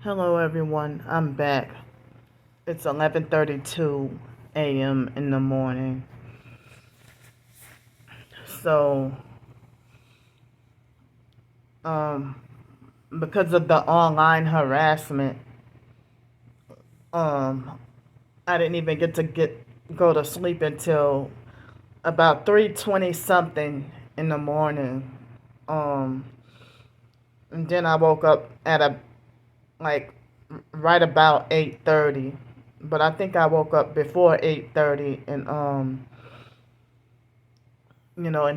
Hello everyone, I'm back. It's 11:32 a.m. in the morning. So, um because of the online harassment, um I didn't even go to sleep until about 3:20 something in the morning. Um and then I woke up at like right about 8:30. But I think I woke up before 8:30 and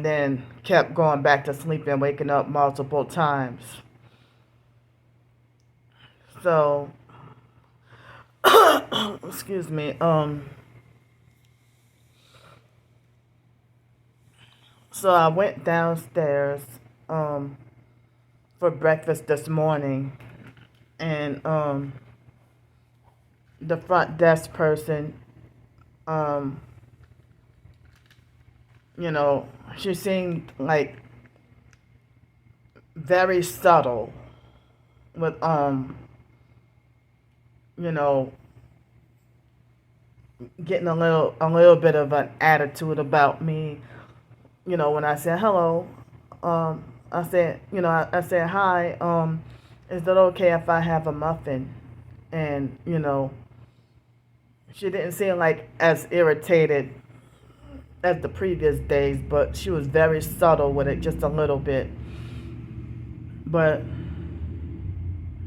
then kept going back to sleep and waking up multiple times. So, excuse me. So I went downstairs, um, for breakfast this morning, and the front desk person, um, you know, she seemed like very subtle with, you know, getting a little bit of an attitude about me. When I said hello, I said hi. Is it okay if I have a muffin? And she didn't seem like as irritated as the previous days, but she was very subtle with it, just a little bit. But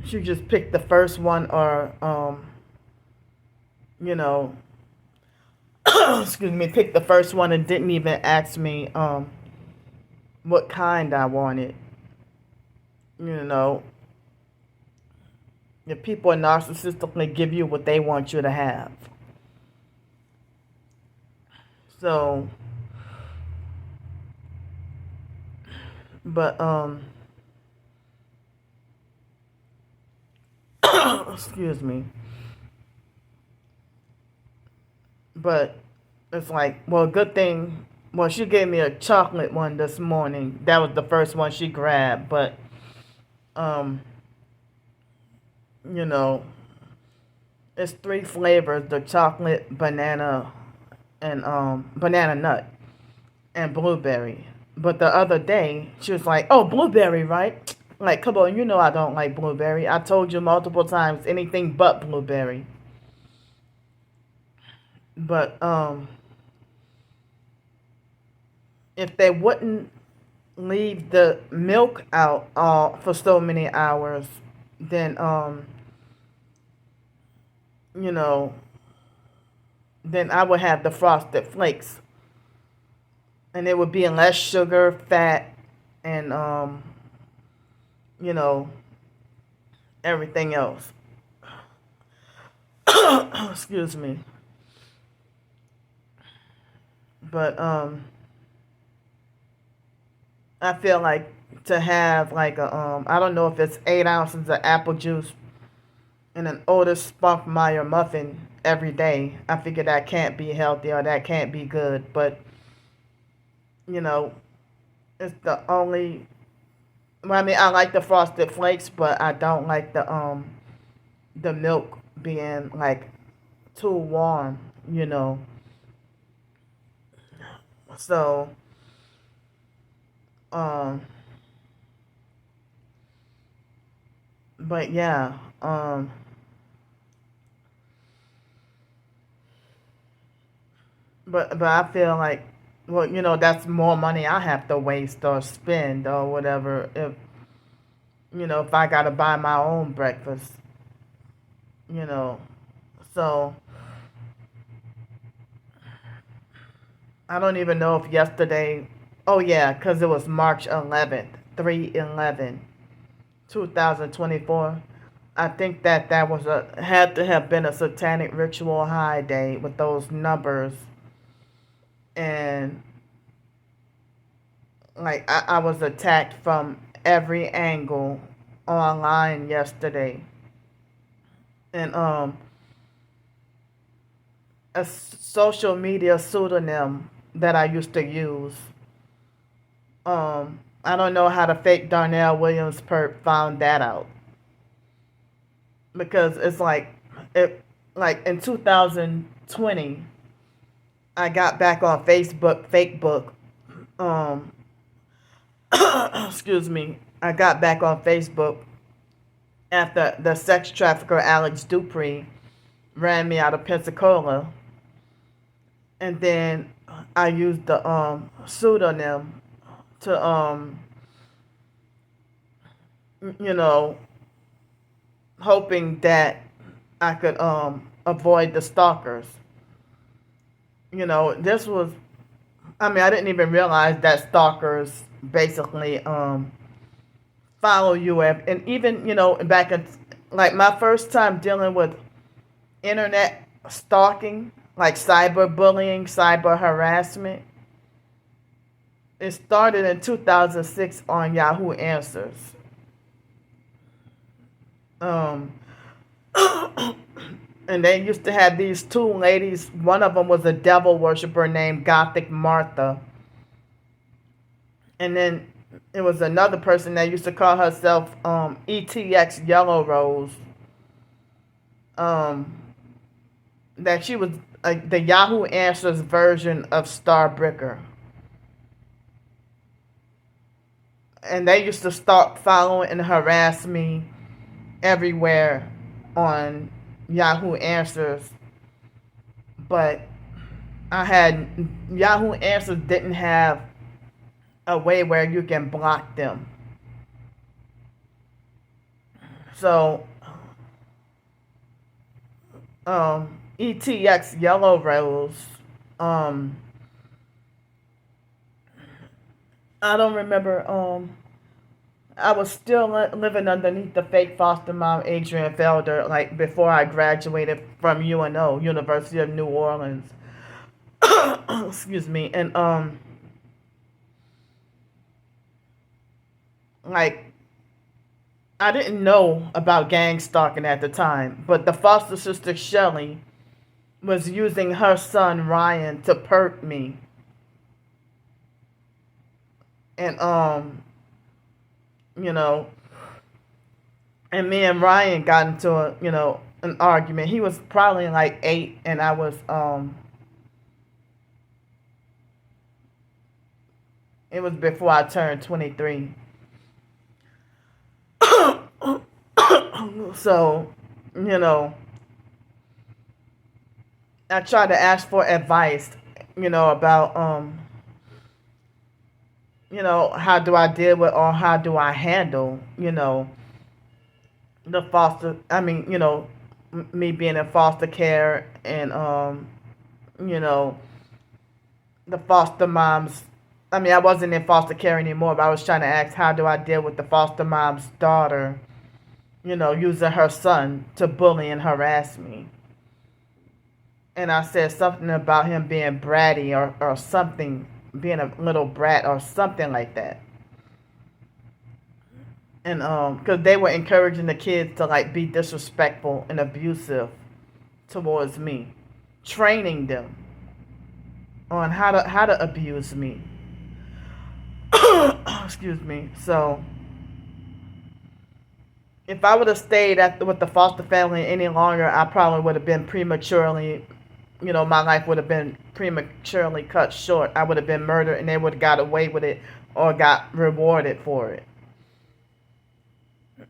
she just picked the first one, or you know, excuse me, picked the first one and didn't even ask me what kind I wanted. You know, if people narcissistically give you what they want you to have. So, but excuse me. But it's like, well, good thing. Well, she gave me a chocolate one this morning. That was the first one she grabbed. But um, you know, it's three flavors: the chocolate, banana, and banana nut, and blueberry. But the other day, she was like, "Oh, blueberry, right?" Like, come on, you know I don't like blueberry. I told you multiple times, anything but blueberry. But if they wouldn't leave the milk out for so many hours, then you know, then I would have the frosted flakes, and it would be less sugar, fat, and you know, everything else. Excuse me. But I feel like to have like I don't know if it's 8 ounces of apple juice and an Otis Spunkmeyer muffin every day. I figure that can't be healthy, or that can't be good. But you know, it's the only. Well, I mean, I like the frosted flakes, but I don't like the milk being like too warm. You know, so um, but yeah, but I feel like, well, that's more money I have to waste or spend or whatever, if I gotta buy my own breakfast, you know. So I don't even know if yesterday. Oh yeah, because it was March 11th, 3/11, 2024. I think that was had to have been a satanic ritual high day with those numbers, and like I was attacked from every angle online yesterday, and a social media pseudonym that I used to use. I don't know how the fake Darnell Williams perp found that out, because it's like it like in 2020 I got back on Facebook. Um, excuse me. I got back on Facebook after the sex trafficker Alex Dupree ran me out of Pensacola, and then I used the pseudonym to you know, hoping that I could avoid the stalkers. This was, I mean, I didn't even realize that stalkers basically follow you, and even back in, like, my first time dealing with internet stalking, like cyberbullying, cyber harassment, it started in 2006 on Yahoo Answers. Um, and they used to have these two ladies. One of them was a devil worshiper named Gothic Martha, and then it was another person that used to call herself ETX Yellow Rose. That she was the Yahoo Answers version of Starbricker. And they used to start following and harass me everywhere on Yahoo Answers. But Yahoo Answers didn't have a way where you can block them. So, ETX Yellow Rose, I don't remember, I was still living underneath the fake foster mom, Adrian Felder, like before I graduated from UNO, University of New Orleans. Excuse me. And, like, I didn't know about gang stalking at the time, but the foster sister Shelly was using her son Ryan to perp me. And and me and Ryan got into an argument. He was probably like 8 and I was it was before I turned 23. So, I tried to ask for advice, about how do I deal with, or how do I handle, the foster, I mean, me being in foster care, and, the foster moms. I mean, I wasn't in foster care anymore, but I was trying to ask, how do I deal with the foster mom's daughter, using her son to bully and harass me. And I said something about him being bratty, or something, being a little brat or something like that. And because they were encouraging the kids to like be disrespectful and abusive towards me, training them on how to abuse me. Excuse me. So if I would have stayed with the foster family any longer, I probably would have been prematurely, my life would have been prematurely cut short. I would have been murdered, and they would have got away with it or got rewarded for it.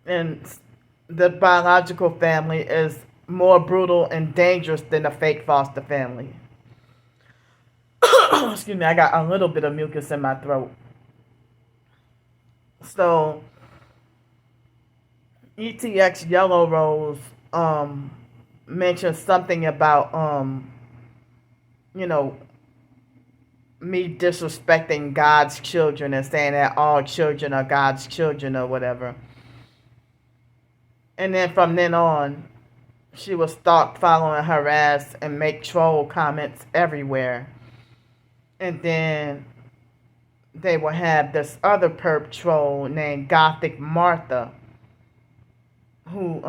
And the biological family is more brutal and dangerous than the fake foster family. Excuse me, I got a little bit of mucus in my throat. So, ETX Yellow Rose mentioned something about me disrespecting God's children and saying that all children are God's children or whatever. And then from then on, she was stalk, following, harass, and make troll comments everywhere. And then they will have this other perp troll named Gothic Martha, who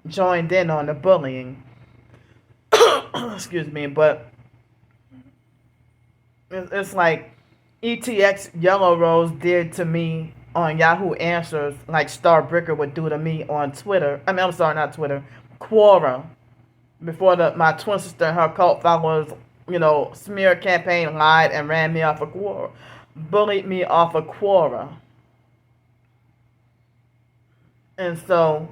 joined in on the bullying. Excuse me, but it's like ETX Yellow Rose did to me on Yahoo Answers like Starbricker would do to me on Twitter. I mean, I'm sorry, not Twitter, Quora. Before my twin sister and her cult followers, smear campaign, lied and ran me off of Quora, bullied me off of Quora. And so,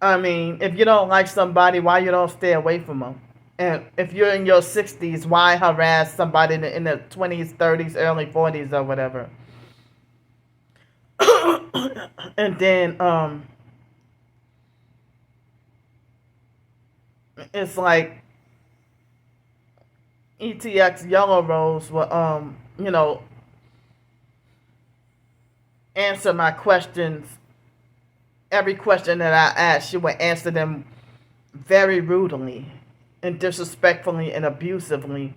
I mean, if you don't like somebody, why you don't stay away from them? And if you're in your 60s, why harass somebody in the 20s, 30s, early 40s, or whatever? And then, it's like ETX Yellow Rose will, answer my questions. Every question that I asked, she would answer them very rudely and disrespectfully and abusively.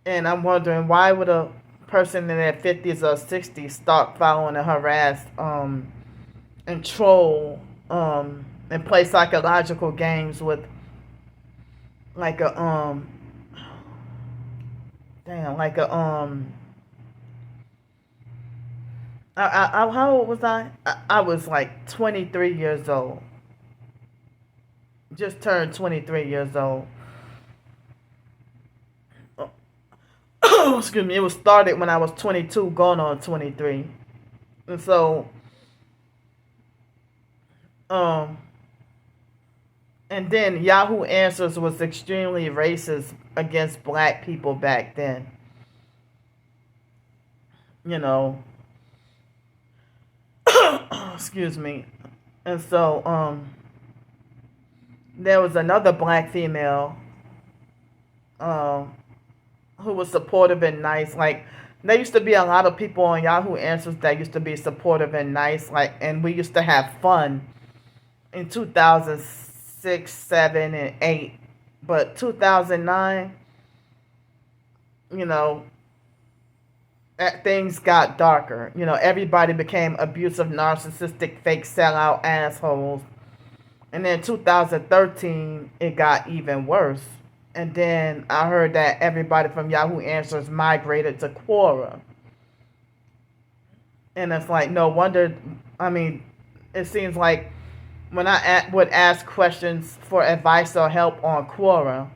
And I'm wondering, why would a person in their 50s or 60s start following and harass and troll and play psychological games with like a how old was I? I was like 23 years old. Just turned 23 years old. Excuse me. It was started when I was 22, going on 23. And so, and then Yahoo Answers was extremely racist against black people back then. Excuse me. And so, there was another black female, who was supportive and nice. Like, there used to be a lot of people on Yahoo Answers that used to be supportive and nice. Like, and we used to have fun in 2006, 7, and 8. But 2009, things got darker. Everybody became abusive, narcissistic, fake sellout assholes. And then 2013, it got even worse. And then I heard that everybody from Yahoo Answers migrated to Quora. And it's like, no wonder. I mean, it seems like when I would ask questions for advice or help on Quora,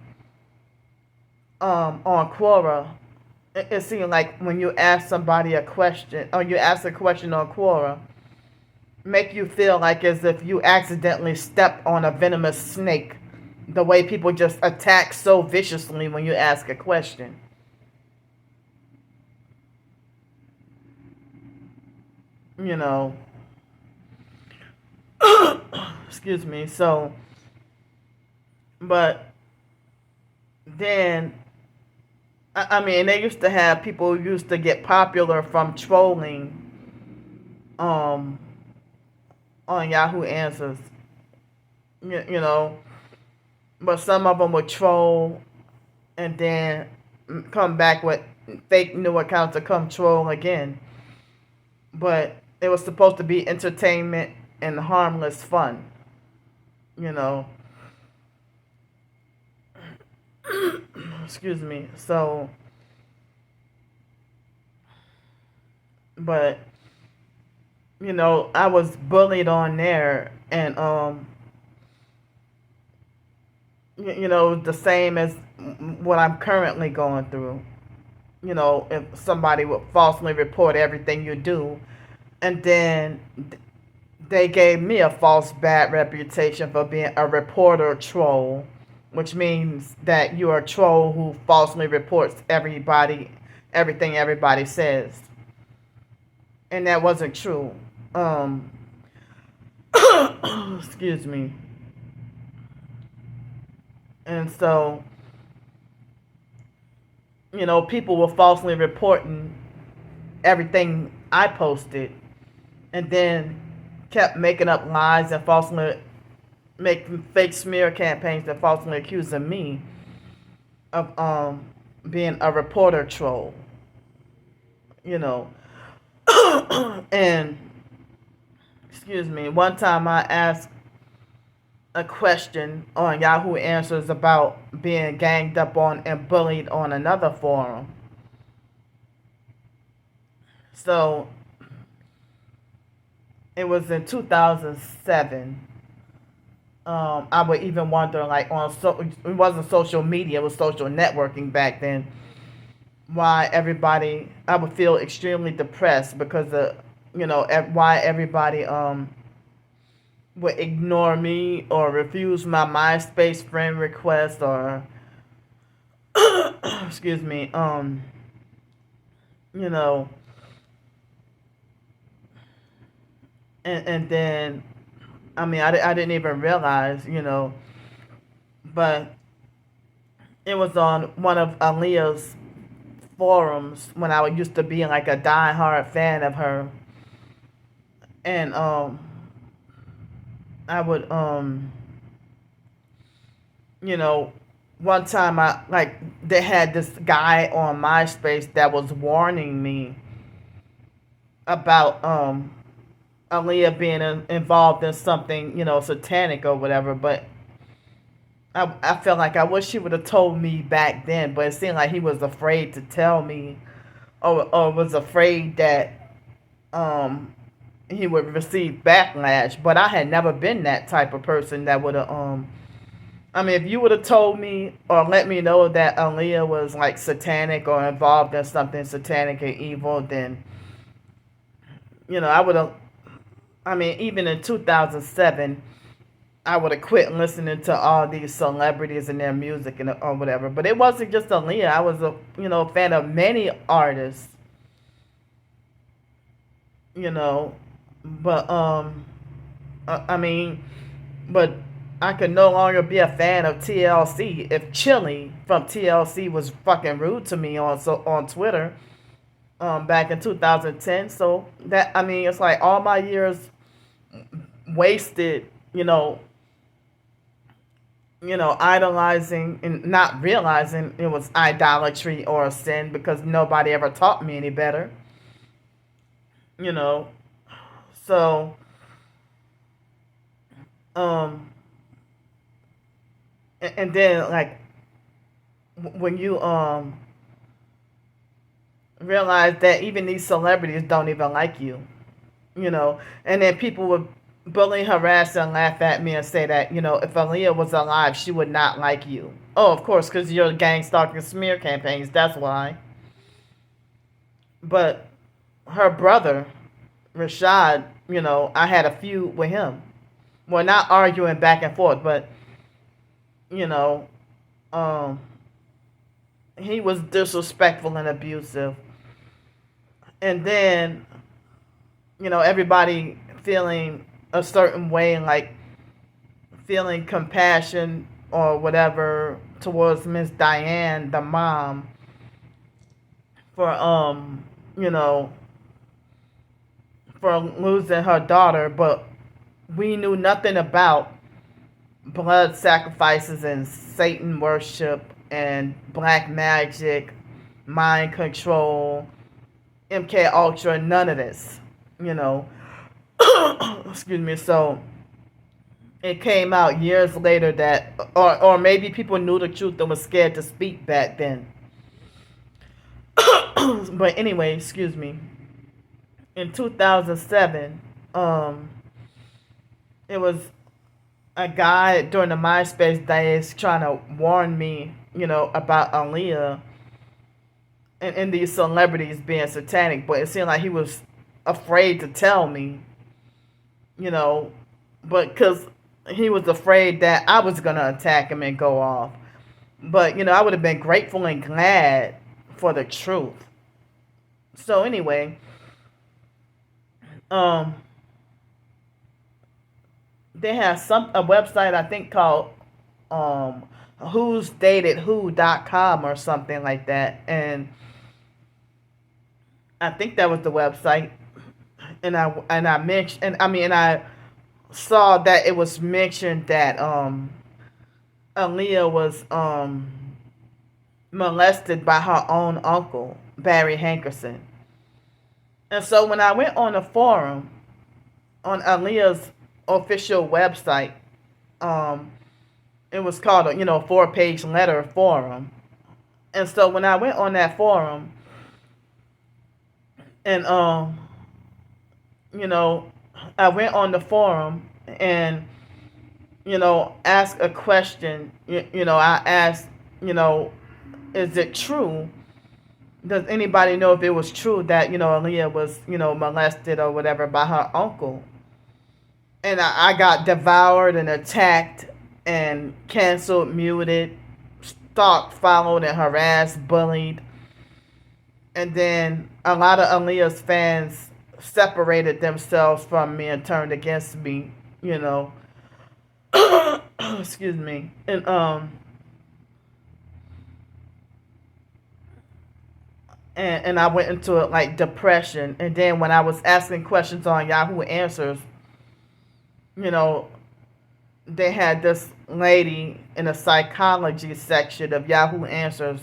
it seemed like when you ask somebody a question, or you ask a question on Quora, make you feel like as if you accidentally stepped on a venomous snake, the way people just attack so viciously when you ask a question. Excuse me. So, but then, I mean, they used to have people who used to get popular from trolling on Yahoo Answers. But some of them would troll and then come back with fake new accounts to come troll again. But it was supposed to be entertainment and harmless fun. Excuse me. So, but, I was bullied on there, and, the same as what I'm currently going through. If somebody would falsely report everything you do, and then they gave me a false bad reputation for being a reporter troll, which means that you're a troll who falsely reports everything everybody says. And that wasn't true. Excuse me. And so, people were falsely reporting everything I posted, and then kept making up lies and falsely making fake smear campaigns and falsely accusing me of being a reporter troll. And excuse me, one time I asked a question on Yahoo Answers about being ganged up on and bullied on another forum. So it was in 2007. I would even wonder, like, it wasn't social media, it was social networking back then, why everybody, I would feel extremely depressed because of, why everybody would ignore me or refuse my MySpace friend request, or excuse me, you know, and then, I mean, I didn't even realize, but it was on one of Aaliyah's forums when I used to be like a diehard fan of her, and I would you know, one time I like they had this guy on MySpace that was warning me about Aaliyah being involved in something, satanic or whatever, but I felt like I wish he would have told me back then, but it seemed like he was afraid to tell me, or was afraid that um he would receive backlash. But I had never been that type of person that would have I mean, if you would have told me or let me know that Aaliyah was like satanic or involved in something satanic and evil, then I would have. I mean, even in 2007, I would have quit listening to all these celebrities and their music and or whatever. But it wasn't just Aaliyah. I was a fan of many artists. You know, but I mean, but I could no longer be a fan of TLC if Chili from TLC was fucking rude to me on Twitter back in 2010. So that, I mean, it's like all my years wasted, idolizing and not realizing it was idolatry or a sin because nobody ever taught me any better. You know, so um and then like when you realize that even these celebrities don't even like you, and then people would bully, harass, and laugh at me and say that, if Aaliyah was alive, she would not like you. Oh, of course, because you're gang stalking smear campaigns. That's why. But her brother, Rashad, I had a feud with him. Well, not arguing back and forth, but, you know, um, he was disrespectful and abusive. And then, everybody feeling a certain way, like feeling compassion or whatever towards Miss Diane, the mom, for you know, for losing her daughter, but we knew nothing about blood sacrifices and Satan worship and black magic, mind control, MK Ultra, none of this, you know. Excuse me. So it came out years later that, or maybe people knew the truth and was scared to speak back then. But anyway, excuse me. In 2007, it was a guy during the MySpace days trying to warn me, about Aaliyah and these celebrities being satanic, but it seemed like he was afraid to tell me, but because he was afraid that I was going to attack him and go off. But, I would have been grateful and glad for the truth. So anyway, um, they have a website I think called who'sdatedwho.com or something like that, and I think that was the website. And I mentioned, and I saw that it was mentioned that Aaliyah was molested by her own uncle, Barry Hankerson. And so when I went on the forum on Aaliyah's official website, um, it was called a 4-page letter forum. And so when I went on that forum, And you know, I went on the forum and asked a question. I asked, you know, is it true? Does anybody know if it was true that Aaliyah was molested or whatever by her uncle? And I got devoured and attacked and canceled, muted, stalked, followed, and harassed, bullied. And then a lot of Aaliyah's fans separated themselves from me and turned against me, you know. Excuse me. And I went into it like depression. And then when I was asking questions on Yahoo Answers, you know, they had this lady in the psychology section of Yahoo Answers.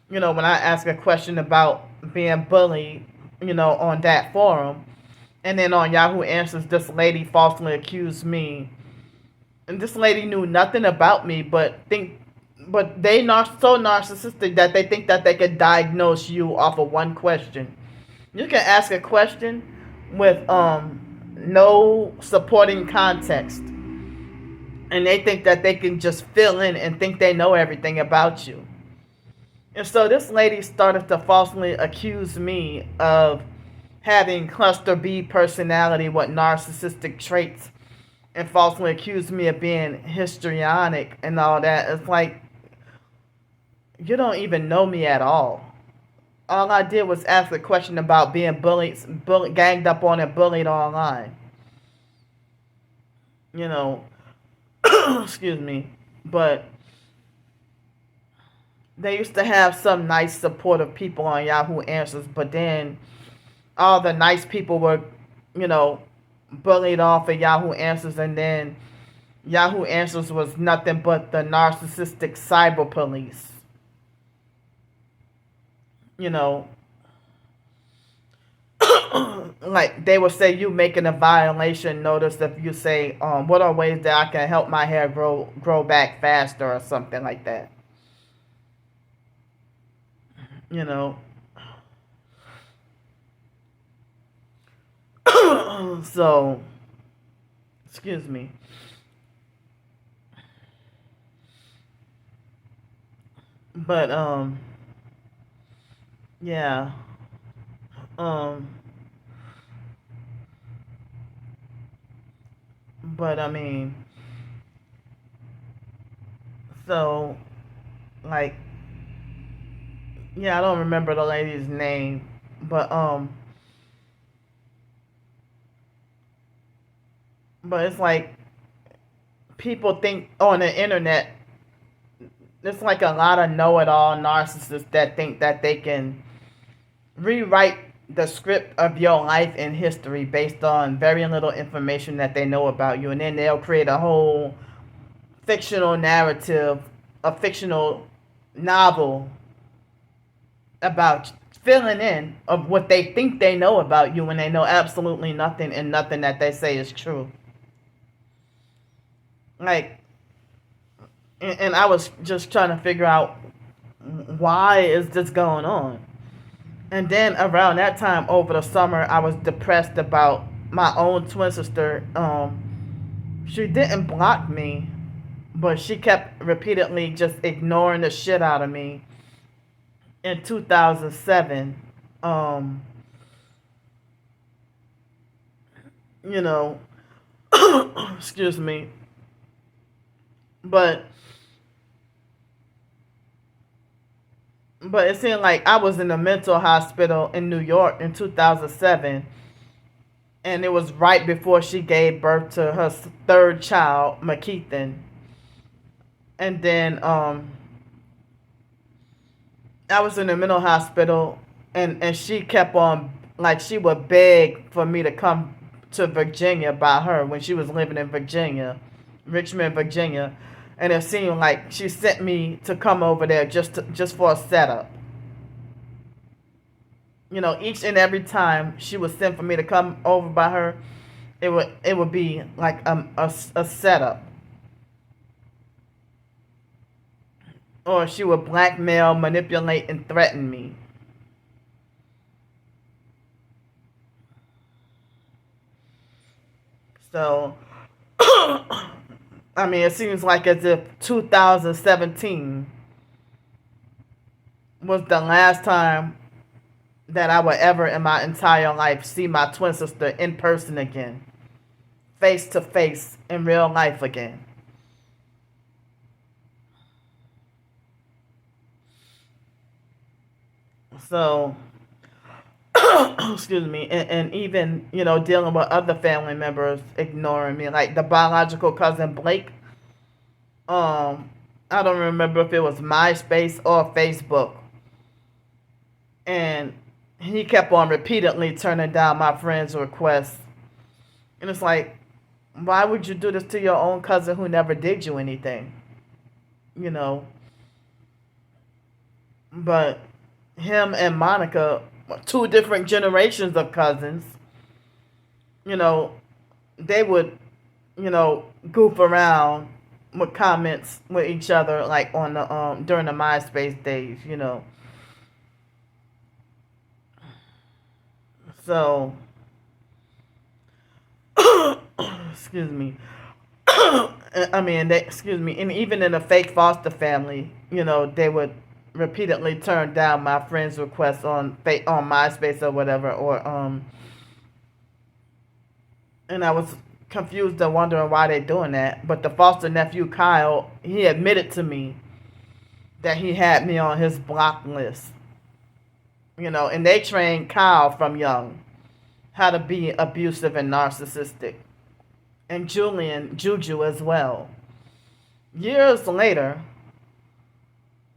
When I asked a question about being bullied, on that forum, and then on Yahoo Answers, this lady falsely accused me. And this lady knew nothing about me, but they not so narcissistic that they think that they could diagnose you off of one question. You can ask a question with no supporting context, and they think that they can just fill in and think they know everything about you. And so this lady started to falsely accuse me of having cluster B personality with narcissistic traits, and falsely accused me of being histrionic and all that. It's like, you don't even know me at all. All I did was ask a question about being bullied, ganged up on and bullied online. You know, excuse me. But they used to have some nice supportive people on Yahoo Answers, but then all the nice people were, you know, bullied off of Yahoo Answers, and then Yahoo Answers was nothing but the narcissistic cyber police. You know, like they will say you making a violation notice if you say, what are ways that I can help my hair grow back faster or something like that. You know. So, excuse me. But yeah. Um but I mean, so like, yeah, I don't remember the lady's name, but it's like people think on the internet, it's like a lot of know-it-all narcissists that think that they can rewrite the script of your life and history based on very little information that they know about you, and then they'll create a whole fictional narrative, a fictional novel about filling in of what they think they know about you when they know absolutely nothing, and nothing that they say is true. Like, and I was just trying to figure out why is this going on. And then around that time over the summer, I was depressed about my own twin sister. She didn't block me, but she kept repeatedly just ignoring the shit out of me. In 2007, you know, excuse me, but it seemed like I was in a mental hospital in New York in 2007, and it was right before she gave birth to her third child, McKeithen. And then I was in a mental hospital, and she kept on, like, she would beg for me to come to Virginia by her when she was living in Virginia, Richmond, Virginia. And it seemed like she sent me to come over there just for a setup. Each and every time she would send for me to come over by her, it would be like a setup. Or she would blackmail, manipulate, and threaten me. So, I mean, it seems like as if 2017 was the last time that I would ever in my entire life see my twin sister in person again, face to face in real life again. So, excuse me, and even, dealing with other family members ignoring me, like the biological cousin Blake. I don't remember if it was MySpace or Facebook, and he kept on repeatedly turning down my friend's requests. And it's like, why would you do this to your own cousin who never did you anything? You know. But him and Monica, two different generations of cousins, you know, they would, goof around with comments with each other, like on the during the MySpace days. So, excuse me. I mean, excuse me, and even in a fake foster family, they would repeatedly turn down my friend's requests on MySpace or whatever, and I was confused and wondering why they're doing that. But the foster nephew Kyle, he admitted to me that he had me on his block list, and they trained Kyle from young how to be abusive and narcissistic, and Juju as well. Years later,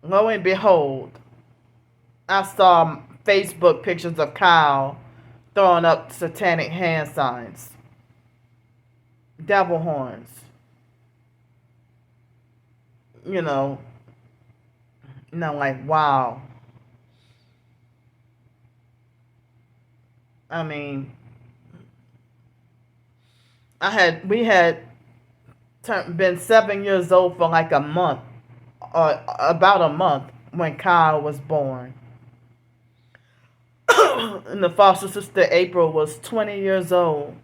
lo and behold, I saw Facebook pictures of Kyle throwing up satanic hand signs, devil horns, and I'm like, wow. I mean, we had been 7 years old for like a month, or about a month, when Kyle was born. And the foster sister April was 20 years old.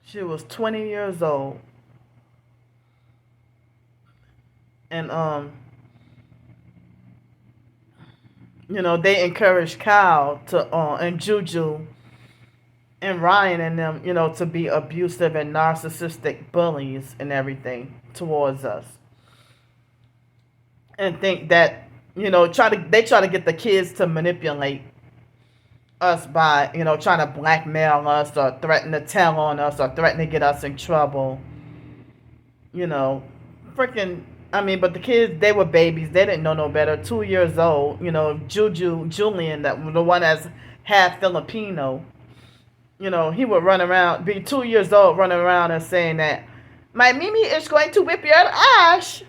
She was 20 years old. And they encouraged Kyle to and Juju and Ryan and them, to be abusive and narcissistic bullies and everything towards us. And think that, they try to get the kids to manipulate us by, trying to blackmail us or threaten to tell on us or threaten to get us in trouble. Freaking, I mean, but the kids, they were babies. They didn't know no better. 2 years old. Julian, the one that's half Filipino, he would run around, be 2 years old, running around and saying that, my Mimi is going to whip your ass.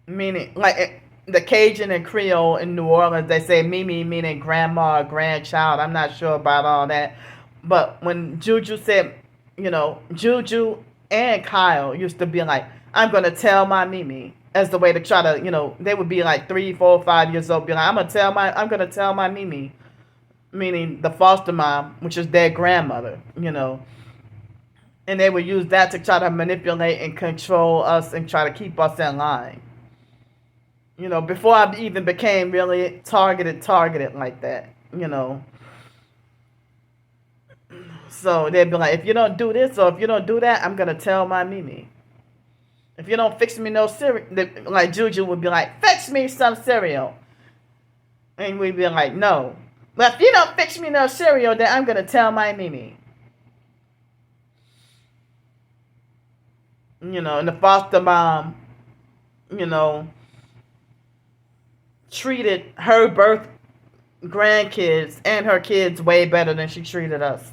Meaning, like, the Cajun and Creole in New Orleans, they say Mimi meaning grandma or grandchild. I'm not sure about all that. But when Juju said, Juju and Kyle used to be like, I'm going to tell my Mimi, as the way to try to, they would be like 3, 4, 5 years old, be like, I'm going to tell my Mimi, meaning the foster mom, which is their grandmother, and they would use that to try to manipulate and control us and try to keep us in line. Before I even became really targeted like that, So they'd be like, if you don't do this or if you don't do that, I'm going to tell my Mimi. If you don't fix me no cereal, like Juju would be like, fix me some cereal. And we'd be like, no. But if you don't fix me no cereal, then I'm going to tell my Mimi. And the foster mom, treated her birth grandkids and her kids way better than she treated us.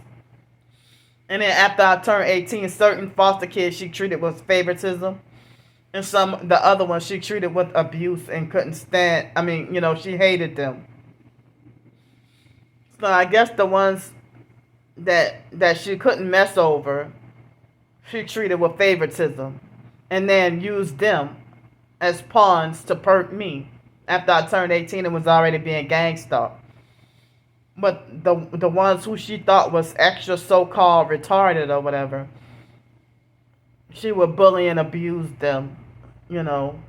And then after I turned 18, certain foster kids she treated with favoritism. And the other ones she treated with abuse and couldn't stand. I mean, she hated them. So I guess the ones that she couldn't mess over, she treated with favoritism. And then used them as pawns to perk me. after I turned 18 and was already being gang stalked. But the ones who she thought was extra so-called retarded or whatever, she would bully and abuse them, you know.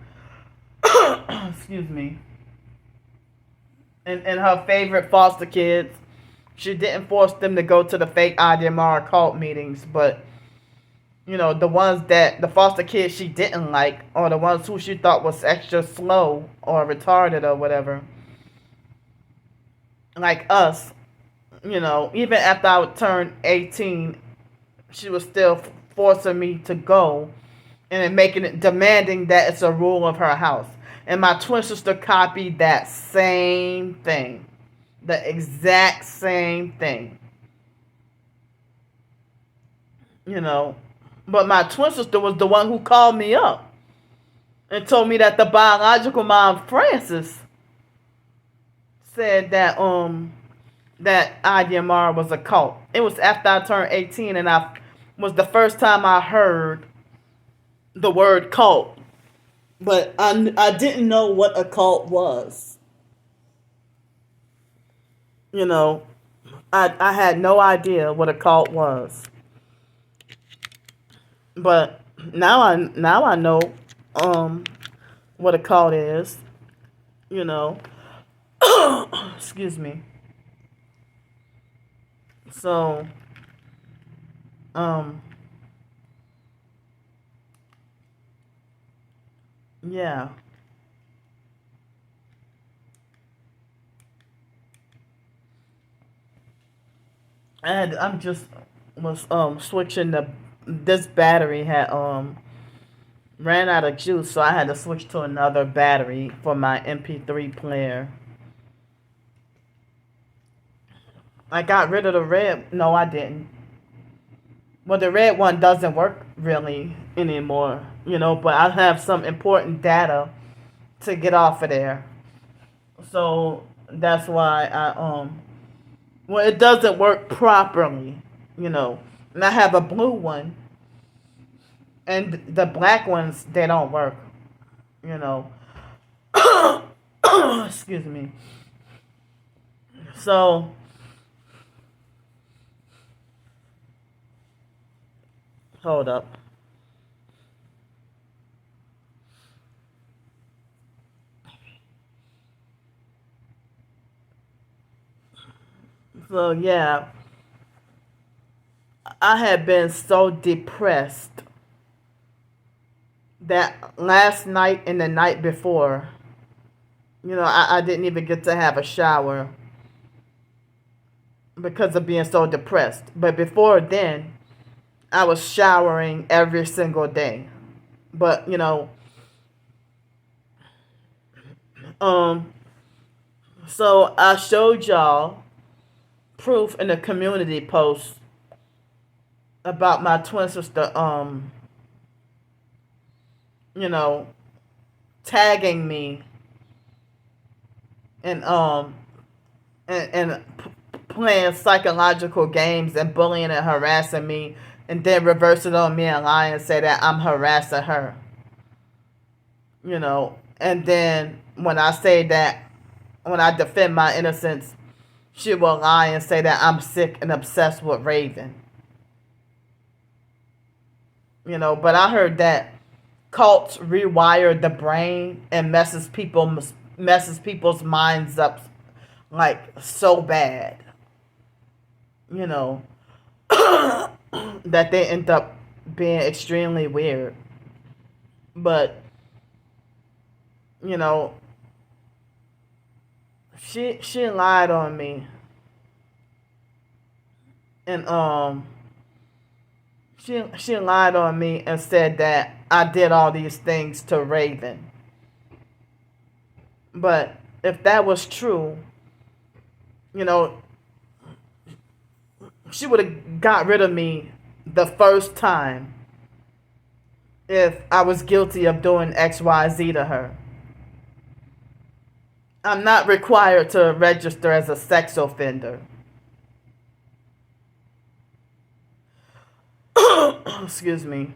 Excuse me. And her favorite foster kids, she didn't force them to go to the fake IDMR cult meetings, but the ones that the foster kids she didn't like, or the ones who she thought was extra slow or retarded or whatever, like us, even after I would turn 18, she was still forcing me to go and then demanding that it's a rule of her house. And my twin sister copied that same thing. The exact same thing. But my twin sister was the one who called me up and told me that the biological mom, Frances, said that that IDMR was a cult. It was after I turned 18, and I was the first time I heard the word cult. But I didn't know what a cult was. I had no idea what a cult was. But now I know what a cult is. Excuse me. So yeah. And I'm just was switching this battery had ran out of juice, so I had to switch to another battery for my MP3 player. I got rid of the red. No, I didn't. Well, the red one doesn't work really anymore, but I have some important data to get off of there. So that's why well, it doesn't work properly, And I have a blue one, and the black ones, they don't work, Excuse me. So hold up. So yeah, I had been so depressed that last night and the night before, I didn't even get to have a shower because of being so depressed. But before then, I was showering every single day. But, so I showed y'all proof in a community post about my twin sister, tagging me and playing psychological games and bullying and harassing me, and then reverse it on me and lie and say that I'm harassing her. And then when I defend my innocence, she will lie and say that I'm sick and obsessed with Raven. But I heard that cults rewire the brain and messes people's minds up like so bad. That they end up being extremely weird. But she lied on me. And she lied on me and said that I did all these things to Raven. But if that was true, she would have got rid of me the first time if I was guilty of doing XYZ to her. I'm not required to register as a sex offender. Excuse me.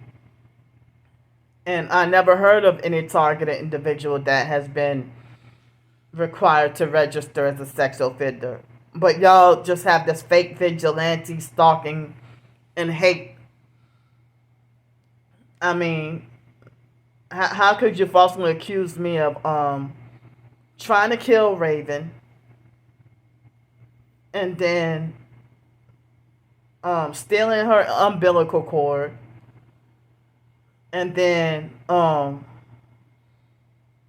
And I never heard of any targeted individual that has been required to register as a sex offender. But y'all just have this fake vigilante stalking and hate. I mean, how could you falsely accuse me of trying to kill Raven and then stealing her umbilical cord and then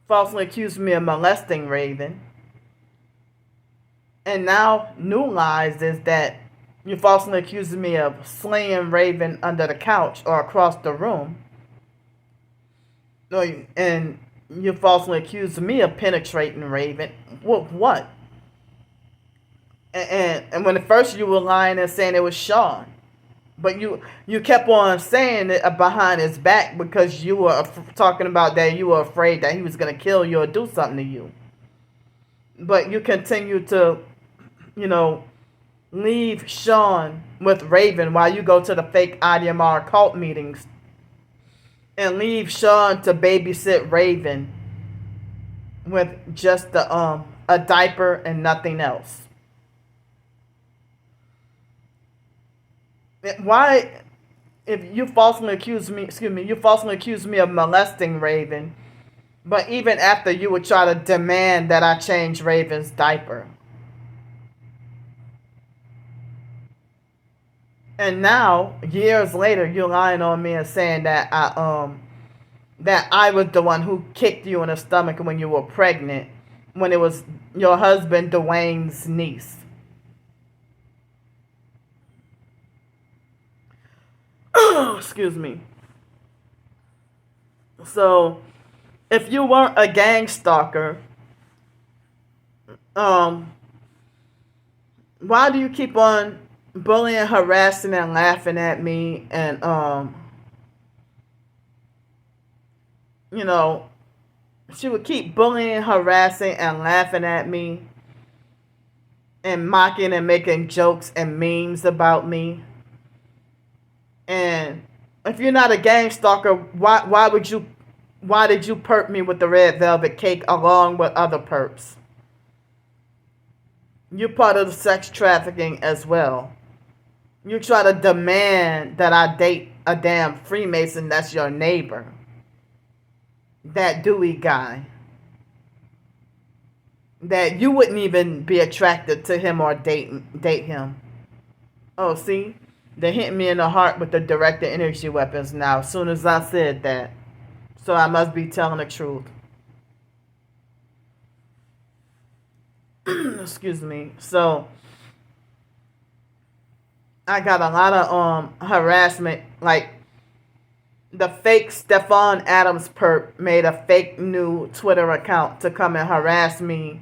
falsely accuse me of molesting Raven? And now new lies is that you falsely accuse me of slaying Raven under the couch or across the room. And you falsely accuse me of penetrating Raven. What? And when at first you were lying and saying it was Sean. But you kept on saying it behind his back because you were talking about that you were afraid that he was going to kill you or do something to you. But you continue to, leave Sean with Raven while you go to the fake IDMR cult meetings. And leave Sean to babysit Raven with just a diaper and nothing else. Why, if you falsely accuse me, you falsely accuse me of molesting Raven, but even after you would try to demand that I change Raven's diaper. And now, years later, you're lying on me and saying that I was the one who kicked you in the stomach when you were pregnant, when it was your husband Dwayne's niece. Excuse me. So, if you weren't a gang stalker, why do you keep on bullying, harassing, and laughing at me? And she would keep bullying, harassing, and laughing at me, and mocking and making jokes and memes about me. And if you're not a gang stalker, why did you perp me with the red velvet cake along with other perps? You're part of the sex trafficking as well. You try to demand that I date a damn Freemason that's your neighbor. That Dewey guy. That you wouldn't even be attracted to him or date him. Oh, see? They hit me in the heart with the directed energy weapons now, as soon as I said that. So I must be telling the truth. Excuse me. So I got a lot of harassment. Like the fake Stefan Adams perp made a fake new Twitter account to come and harass me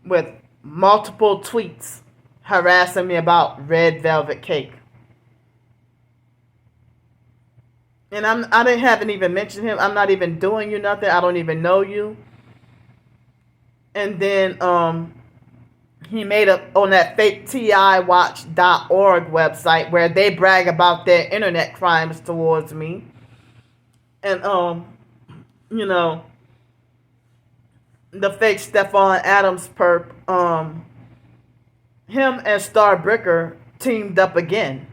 with multiple tweets harassing me about red velvet cake. And I haven't even mentioned him. I'm not even doing you nothing. I don't even know you. And then he made up on that fake TIWatch.org website where they brag about their internet crimes towards me. And the fake Stefan Adams perp, him and Starbricker teamed up again.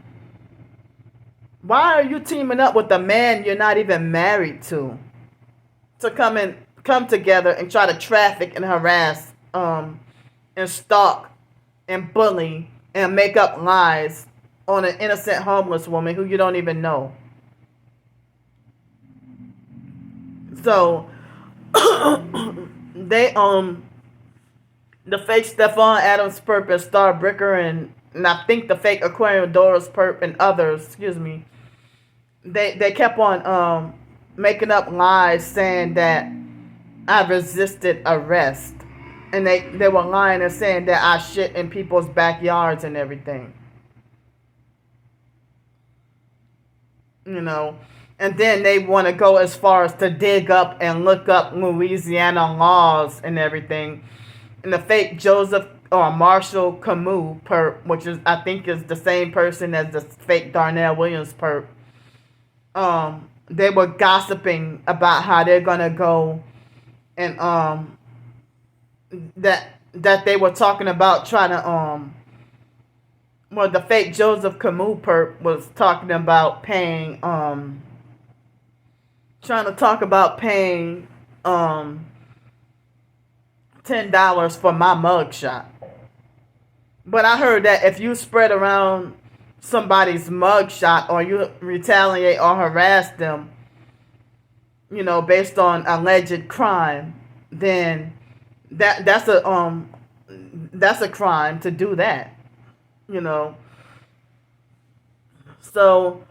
Why are you teaming up with a man you're not even married to come together and try to traffic and harass and stalk and bully and make up lies on an innocent homeless woman who you don't even know? So they the fake Stefan Adams perp and Starbricker and I think the fake Aquarium Doris perp and others, they kept on making up lies saying that I resisted arrest. And they were lying and saying that I shit in people's backyards and everything. And then they want to go as far as to dig up and look up Louisiana laws and everything. And the fake Joseph or Marshall Camus perp, which I think is the same person as the fake Darnell Williams perp. They were gossiping about how they're gonna go and that they were talking about trying to well, the fake Joseph Camus perp was talking about paying trying to talk about paying $10 for my mugshot. But I heard that if you spread around somebody's mugshot or you retaliate or harass them, based on alleged crime, then that's a crime to do that. So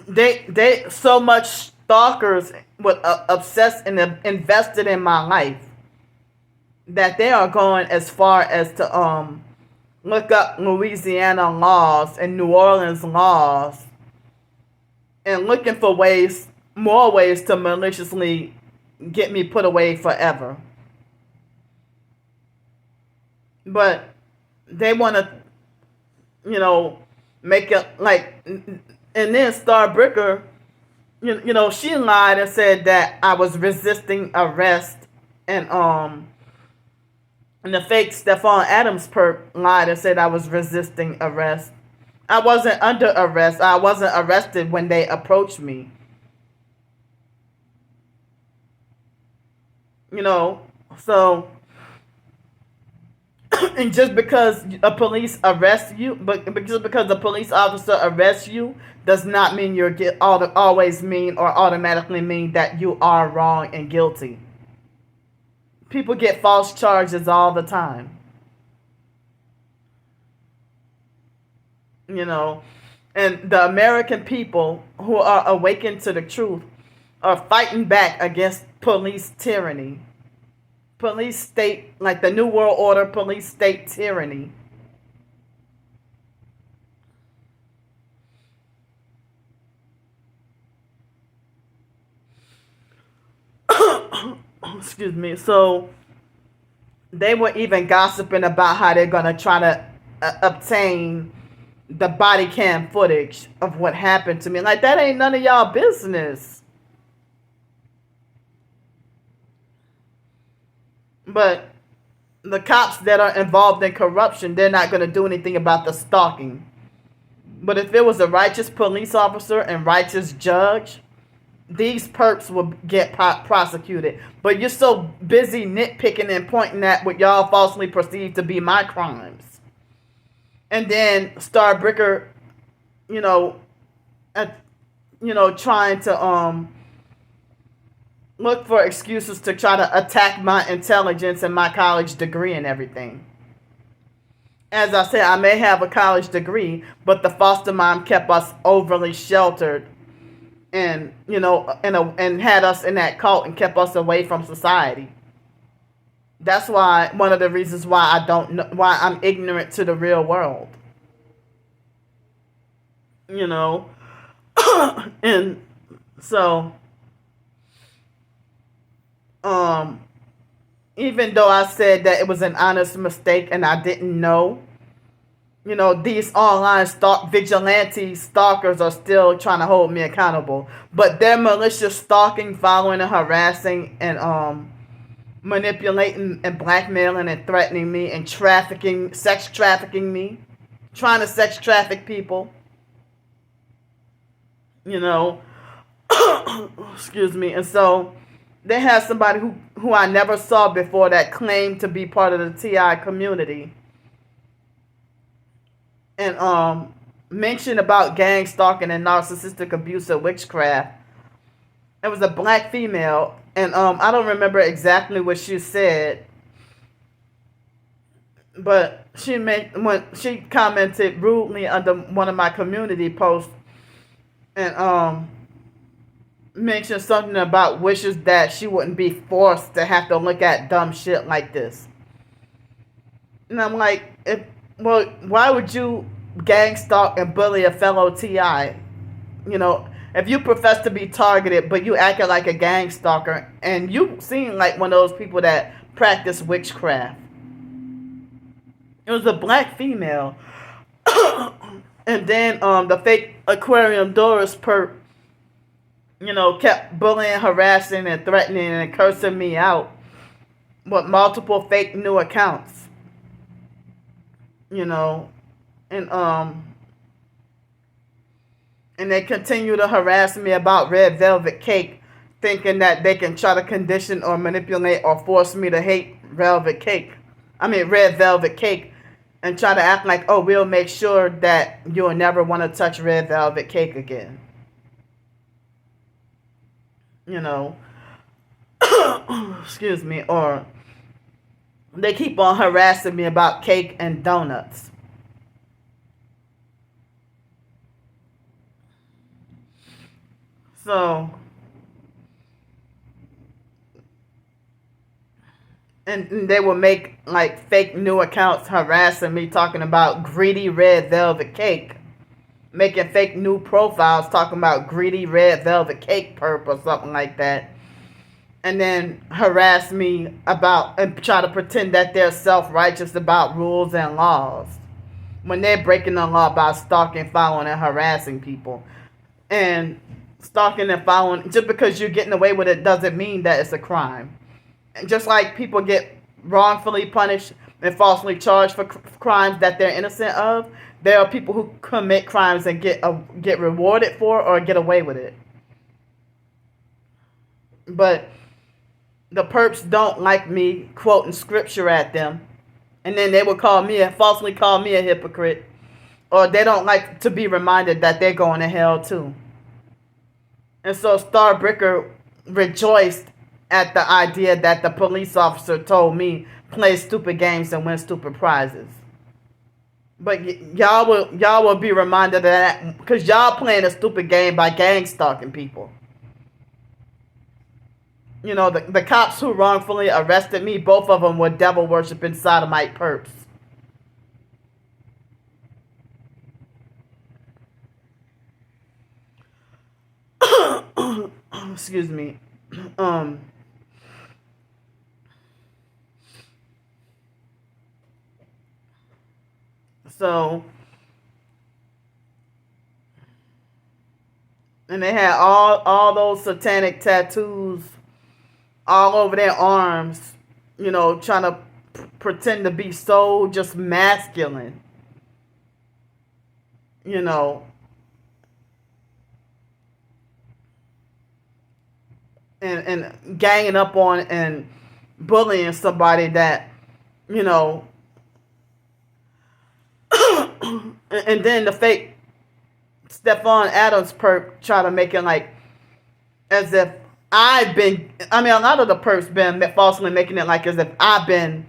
they so much stalkers were obsessed and invested in my life that they are going as far as to look up Louisiana laws and New Orleans laws and looking for more ways to maliciously get me put away forever. But they want to, make it like, and then Starbricker, she lied and said that I was resisting arrest, and the fake Stephon Adams perp lied and said I was resisting arrest. I wasn't under arrest. I wasn't arrested when they approached me. So, and just because a police arrests you, but just because a police officer arrests you, does not mean you're always mean or automatically mean that you are wrong and guilty. People get false charges all the time. And the American people who are awakened to the truth are fighting back against police tyranny. Police state, like the New World Order, police state tyranny. Excuse me. So they were even gossiping about how they're going to try to obtain the body cam footage of what happened to me. Like, that ain't none of y'all business. But the cops that are involved in corruption, they're not going to do anything about the stalking. But if it was a righteous police officer and righteous judge, these perps will get prosecuted. But you're so busy nitpicking and pointing at what y'all falsely perceive to be my crimes. And then Starbricker, trying to look for excuses to try to attack my intelligence and my college degree and everything. As I said, I may have a college degree, but the foster mom kept us overly sheltered and, and had us in that cult and kept us away from society. That's why, one of the reasons why I don't know, why I'm ignorant to the real world. And so, even though I said that it was an honest mistake and I didn't know, these online vigilante stalkers are still trying to hold me accountable. But their malicious stalking, following, and harassing, and manipulating and blackmailing and threatening me and sex trafficking me, trying to sex traffic people, excuse me. And so they had somebody who I never saw before that claimed to be part of the TI community and mentioned about gang stalking and narcissistic abuse and witchcraft. It was a black female, and I don't remember exactly what she said, but when she commented rudely under one of my community posts and mentioned something about wishes that she wouldn't be forced to have to look at dumb shit like this. And I'm like, why would you gang stalk and bully a fellow TI? If you profess to be targeted, but you acted like a gang stalker, and you seem like one of those people that practice witchcraft. It was a black female. And then the fake Aquarium Doris perp, kept bullying, harassing, and threatening and cursing me out. with multiple fake new accounts, you know, and and they continue to harass me about red velvet cake, thinking that they can try to condition or manipulate or force me to hate red velvet cake, and try to act like, oh, we'll make sure that you'll never want to touch red velvet cake again. You know, excuse me, or they keep on harassing me about cake and donuts. So, and they will make like fake new accounts harassing me, talking about greedy red velvet cake, making fake new profiles talking about greedy red velvet cake perp or something like that, and then harass me about and try to pretend that they're self-righteous about rules and laws when they're breaking the law by stalking, following, and harassing people. And stalking and following, just because you're getting away with it doesn't mean that it's a crime. And just like people get wrongfully punished and falsely charged for crimes that they're innocent of, there are people who commit crimes and get rewarded for or get away with it. But the perps don't like me quoting scripture at them, and then they would falsely call me a hypocrite, or they don't like to be reminded that they're going to hell too. And so Starbricker rejoiced at the idea that the police officer told me play stupid games and win stupid prizes. But y'all will be reminded of that because y'all playing a stupid game by gang stalking people. You know, the cops who wrongfully arrested me, both of them were devil worshiping sodomite perps. Excuse me. So, and they had all those satanic tattoos all over their arms, you know, trying to pretend to be so just masculine, you know. And ganging up on and bullying somebody that, you know, and then the fake Stephon Adams perp try to make it like as if a lot of the perps been falsely making it like as if I've been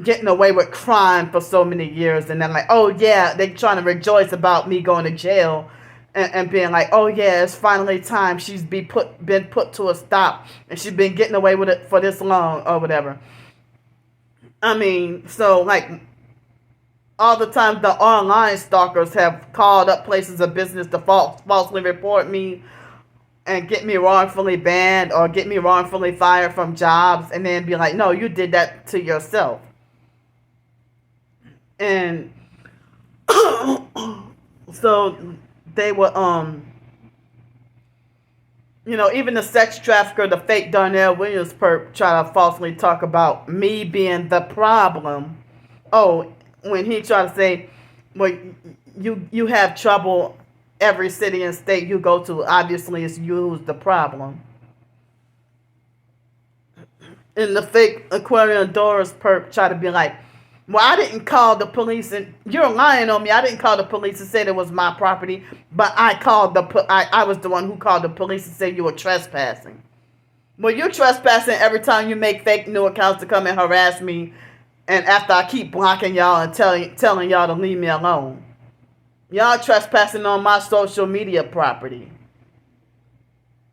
getting away with crime for so many years, and then like, oh yeah, they trying to rejoice about me going to jail and being like, oh yeah, it's finally time she's been put to a stop, and she's been getting away with it for this long or whatever. I mean, so like all the time the online stalkers have called up places of business to falsely report me and get me wrongfully banned or get me wrongfully fired from jobs, and then be like, no, you did that to yourself. And so they were, you know, even the sex trafficker, the fake Darnell Williams perp, try to falsely talk about me being the problem. Oh, when he tried to say, well, you have trouble every city and state you go to, obviously it's you who's the problem. And the fake Aquarian Doris perp try to be like, well, I didn't call the police, and you're lying on me. I didn't call the police and say it was my property, but I was the one who called the police and said you were trespassing. Well, you're trespassing every time you make fake new accounts to come and harass me, and after I keep blocking y'all and telling y'all to leave me alone. Y'all trespassing on my social media property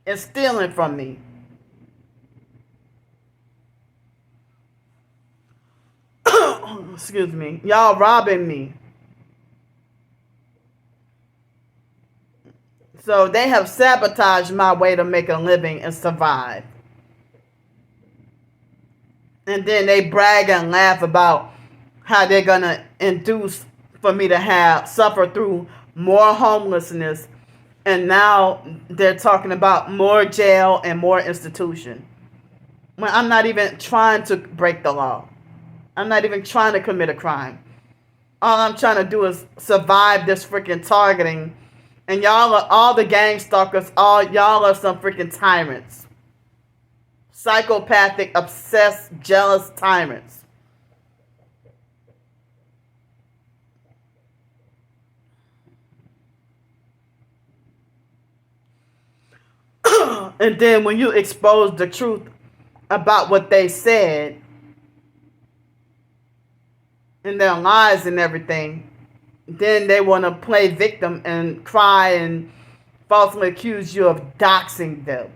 and stealing from me. Excuse me. Y'all robbing me. So they have sabotaged my way to make a living and survive. And then they brag and laugh about how they're going to induce for me to suffer through more homelessness. And now they're talking about more jail and more institution. when I'm not even trying to break the law. I'm not even trying to commit a crime. All I'm trying to do is survive this freaking targeting. And y'all are all the gang stalkers. All y'all are some freaking tyrants. Psychopathic, obsessed, jealous tyrants. And then when you expose the truth about what they said and their lies and everything, then they want to play victim and cry and falsely accuse you of doxing them.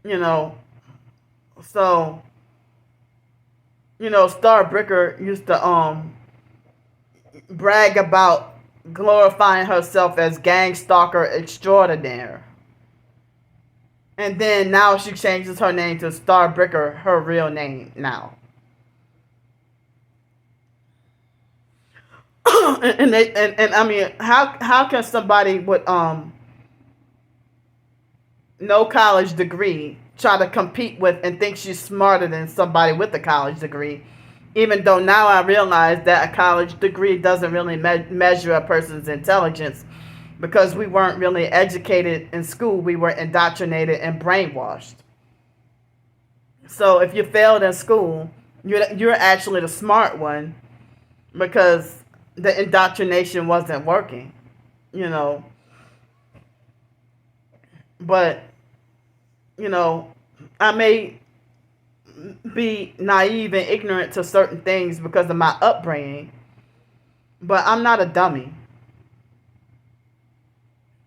You know, so, Starbreaker used to brag about glorifying herself as gang stalker extraordinaire. And then now she changes her name to Starbreaker, her real name now. and I mean, how can somebody with no college degree try to compete with and think she's smarter than somebody with a college degree? Even though now I realize that a college degree doesn't really measure a person's intelligence, because we weren't really educated in school. We were indoctrinated and brainwashed. So if you failed in school, you're actually the smart one, because the indoctrination wasn't working, But, I may be naive and ignorant to certain things because of my upbringing, but I'm not a dummy.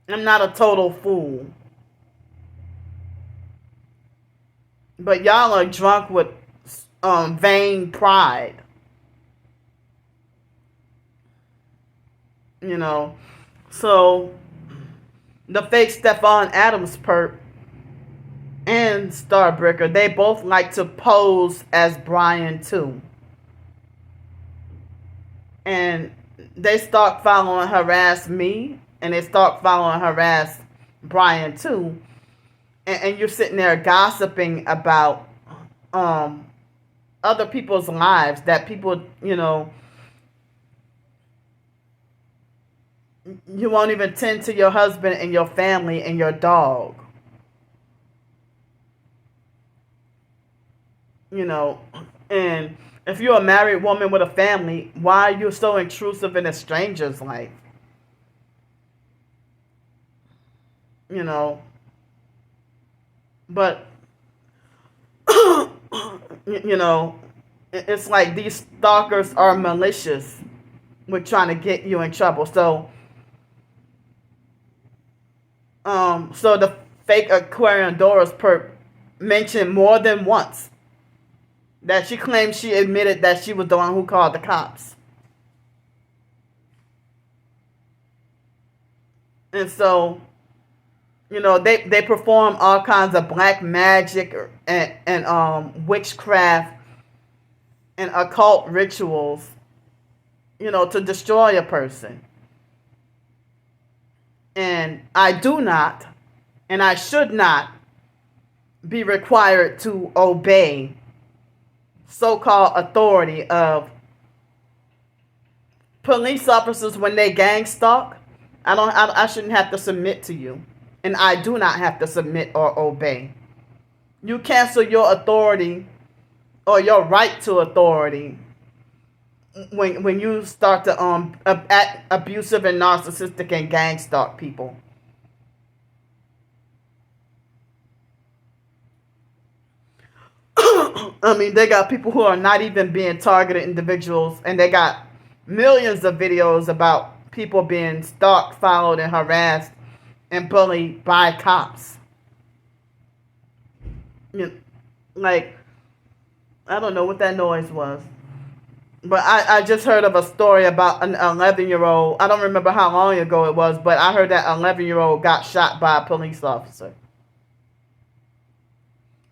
I'm not a total fool. But y'all are drunk with vain pride. So the fake Stefan Adams perp and Starbreaker, they both like to pose as Brian too. And they stalk, follow, and harass me, and they stalk, follow, and harass Brian too. And you're sitting there gossiping about other people's lives, that people, you won't even tend to your husband and your family and your dog. And if you're a married woman with a family, why are you so intrusive in a stranger's life? But, it's like these stalkers are malicious with trying to get you in trouble. So the fake Aquarian Doris perp mentioned more than once that she claimed she admitted that she was the one who called the cops. And so, they perform all kinds of black magic and witchcraft and occult rituals, to destroy a person. And I do not, and I should not be required to obey so-called authority of police officers when they gang stalk. I shouldn't have to submit to you, and I do not have to submit or obey. You cancel your authority or your right to authority when you start to act abusive and narcissistic and gang stalk people. I mean, they got people who are not even being targeted individuals, and they got millions of videos about people being stalked, followed, and harassed and bullied by cops. Like, I don't know what that noise was. But I just heard of a story about an 11-year-old. I don't remember how long ago it was, but I heard that 11-year-old got shot by a police officer.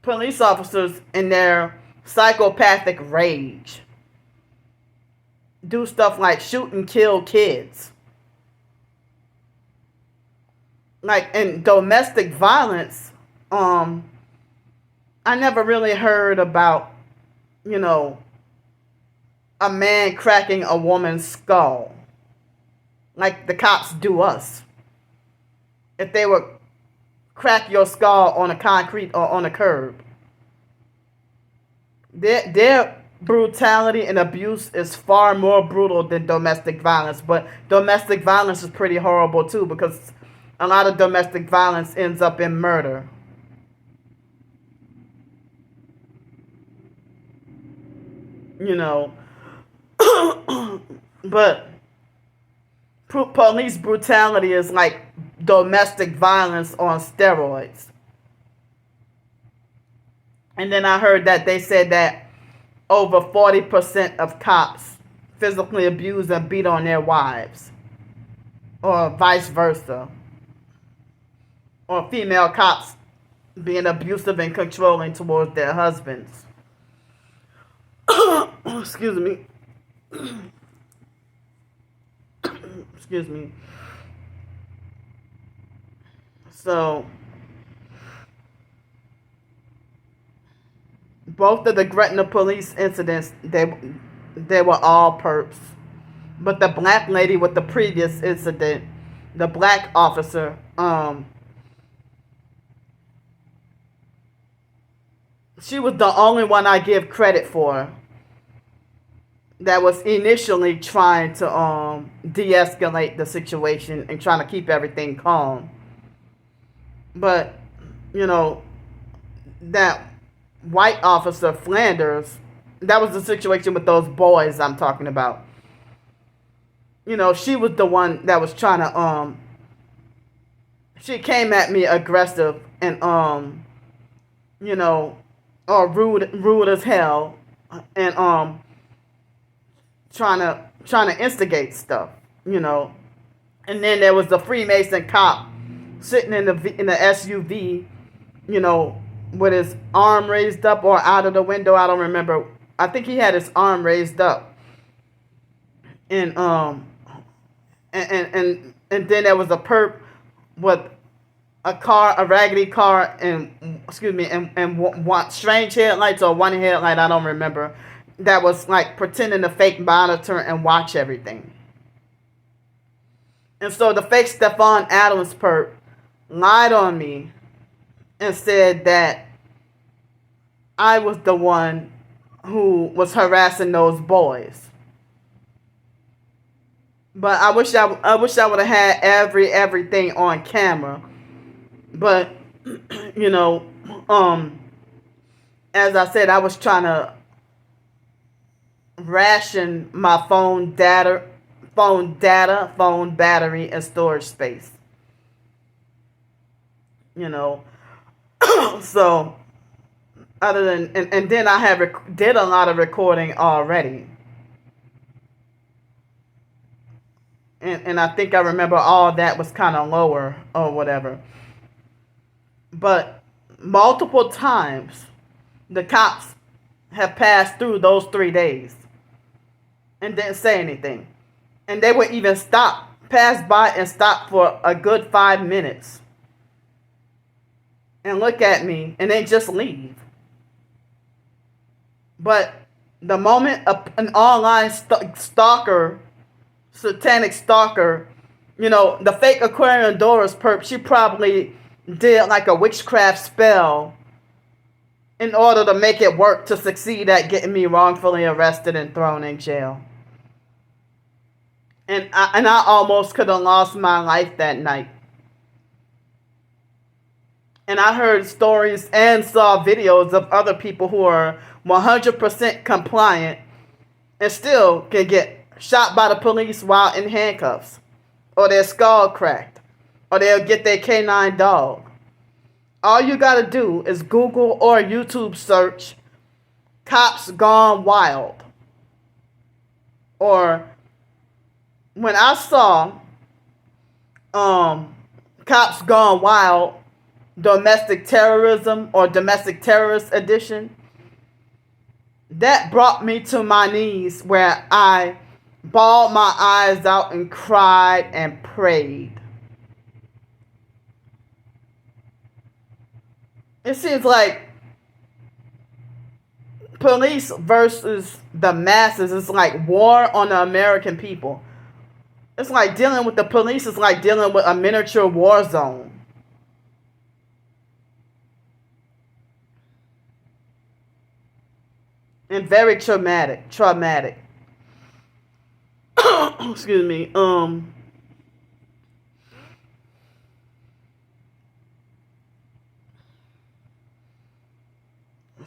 Police officers, in their psychopathic rage, do stuff like shoot and kill kids. Like, in domestic violence, um, I never really heard about, a man cracking a woman's skull like the cops do us. If they would crack your skull on a concrete or on a curb. Their brutality and abuse is far more brutal than domestic violence. But domestic violence is pretty horrible too, because a lot of domestic violence ends up in murder. You know, but police brutality is like domestic violence on steroids. And then I heard that they said that over 40% of cops physically abuse and beat on their wives, or vice versa, or female cops being abusive and controlling towards their husbands. Excuse me. Excuse me. So, both of the Gretna police incidents, they were all perps. But the black lady with the previous incident, the black officer, she was the only one I give credit for that was initially trying to de-escalate the situation and trying to keep everything calm. But, that white officer, Flanders, that was the situation with those boys I'm talking about. She was the one that was trying to, she came at me aggressive and, or rude as hell, and, trying to instigate stuff, And then there was the Freemason cop sitting in the SUV, with his arm raised up or out of the window. I don't remember. I think he had his arm raised up. And and then there was a perp with a raggedy car, and one strange headlights or one headlight, I don't remember, that was like pretending to fake monitor and watch everything. And so the fake Stephon Adams perp lied on me and said that I was the one who was harassing those boys. But I wish I would have had everything on camera. But as I said, I was trying to ration my phone battery, and storage space. So other than and then I did a lot of recording already. And I think I remember all that was kind of lower or whatever. But multiple times the cops have passed through those 3 days and didn't say anything. And they would even pass by and stop for a good 5 minutes and look at me and then just leave. But the moment an online stalker, satanic stalker, the fake Aquarian Doris perp, she probably did like a witchcraft spell in order to make it work to succeed at getting me wrongfully arrested and thrown in jail. And I almost could have lost my life that night. And I heard stories and saw videos of other people who are 100% compliant and still can get shot by the police while in handcuffs, or their skull cracked, or they'll get their canine dog. All you gotta do is Google or YouTube search "cops gone wild." Or when I saw "Cops Gone Wild," domestic terrorism or domestic terrorist edition, that brought me to my knees, where I bawled my eyes out and cried and prayed. It seems like police versus the masses is like war on the American people. It's like dealing with the police is like dealing with a miniature war zone. And very traumatic. Excuse me.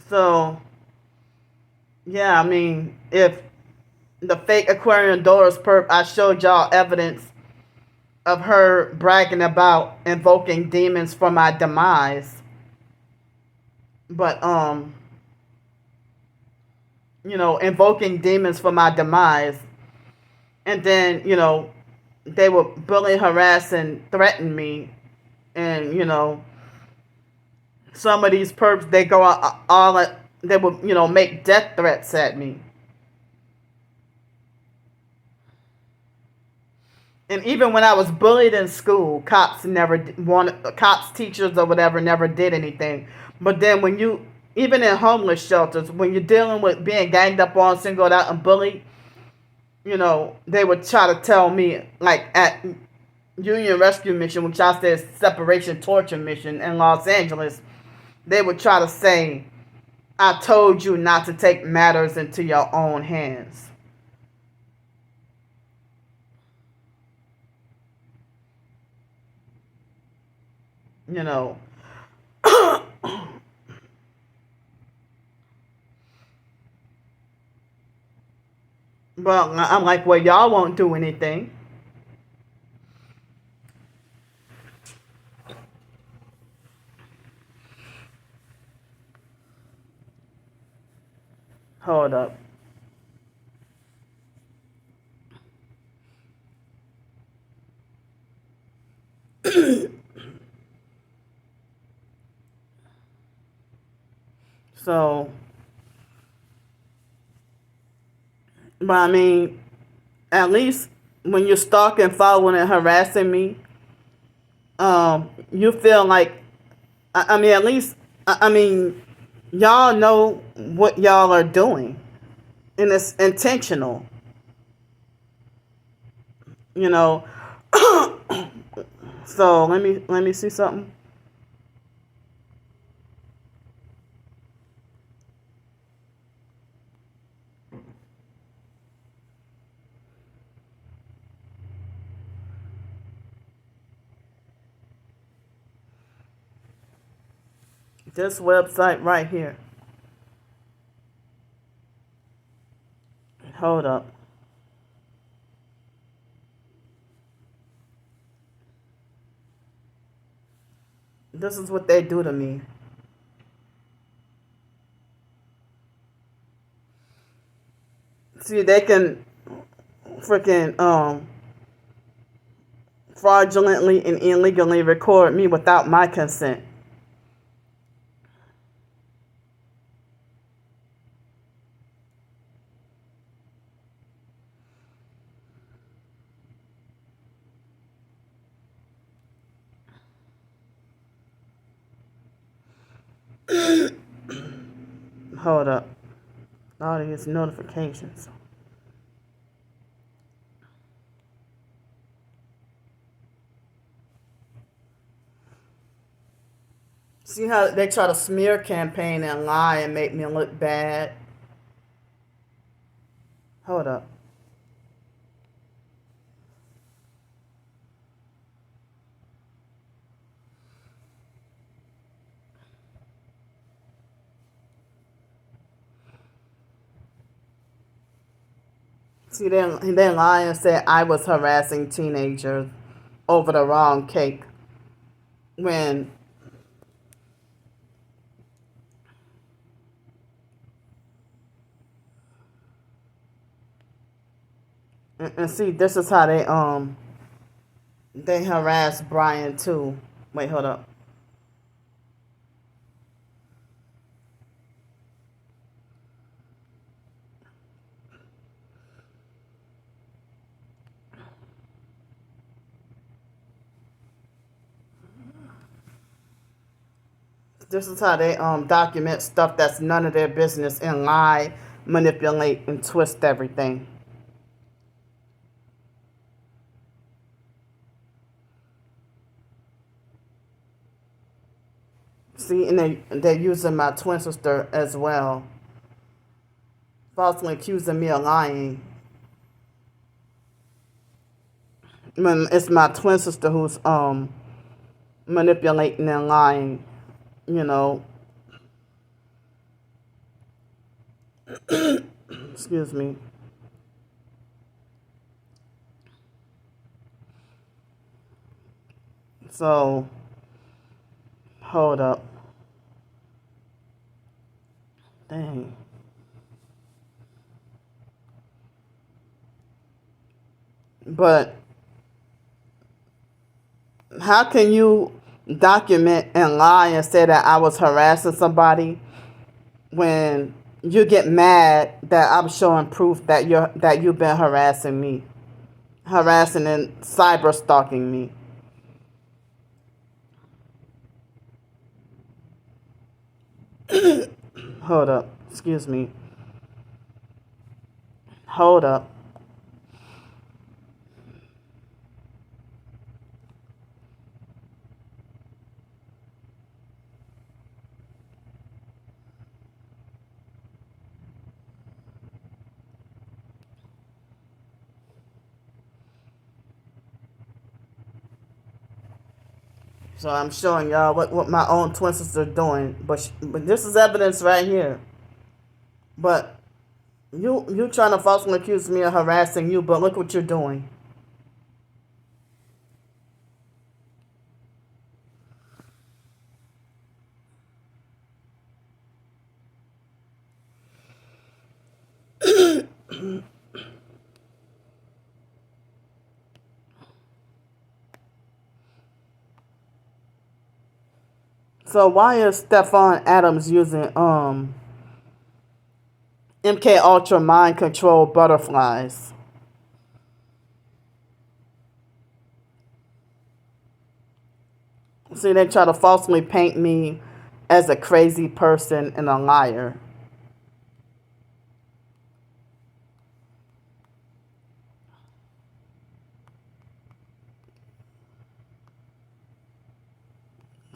So yeah, I mean, if the fake Aquarian Doris perp, I showed y'all evidence of her bragging about invoking demons for my demise. But invoking demons for my demise. And then, they would bully, harass, and threaten me. And, some of these perps, they go all they would, make death threats at me. And even when I was bullied in school, cops teachers or whatever never did anything. But then even in homeless shelters, when you're dealing with being ganged up on, singled out, and bullied, they would try to tell me, like at Union Rescue Mission, which I said separation torture mission in Los Angeles, they would try to say, I told you not to take matters into your own hands. But I'm like, well, y'all won't do anything. Hold up. So, but I mean, at least when you're stalking, following, and harassing me, you feel like, I mean, at least, I mean, y'all know what y'all are doing, and it's intentional, you know. So let me see something. This website right here. Hold up. This is what they do to me. See, they can freaking fraudulently and illegally record me without my consent. Hold up. All these notifications. See how they try to smear campaign and lie and make me look bad? Hold up. See, they lie and said I was harassing teenagers over the wrong cake. When and see, this is how they harass Brian too. Wait, hold up. This is how they document stuff that's none of their business and lie, manipulate, and twist everything. See, and they're using my twin sister as well, falsely accusing me of lying. When it's my twin sister who's manipulating and lying, you know. Excuse me. So, hold up. Dang. But how can you document and lie and say that I was harassing somebody when you get mad that I'm showing proof that you've been harassing me, harassing and cyber stalking me? Hold up. Excuse me. Hold up. So I'm showing y'all what my own twin sister doing, but this is evidence right here. But you trying to falsely accuse me of harassing you, but look what you're doing. So why is Stefan Adams using MK Ultra mind control butterflies? See, they try to falsely paint me as a crazy person and a liar.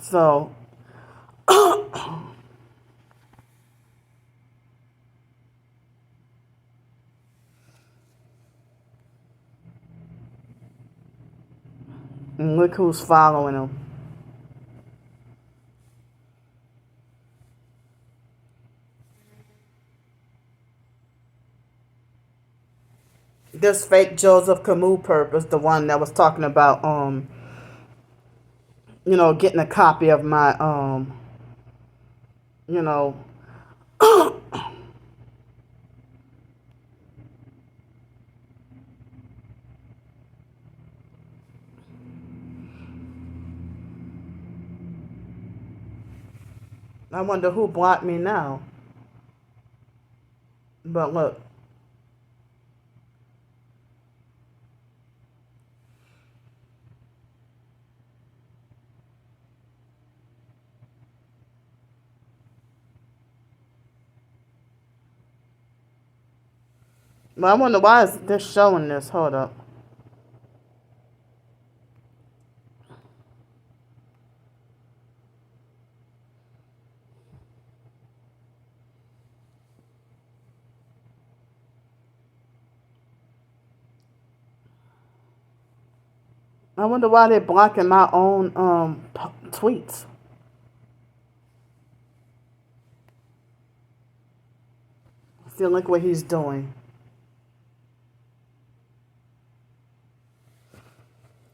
So and look who's following him. This fake Joseph Camus perp is the one that was talking about getting a copy of my you know I wonder who blocked me now. But look. But I wonder why is this showing this? Hold up. I wonder why they're blocking my own tweets. See, look what he's doing.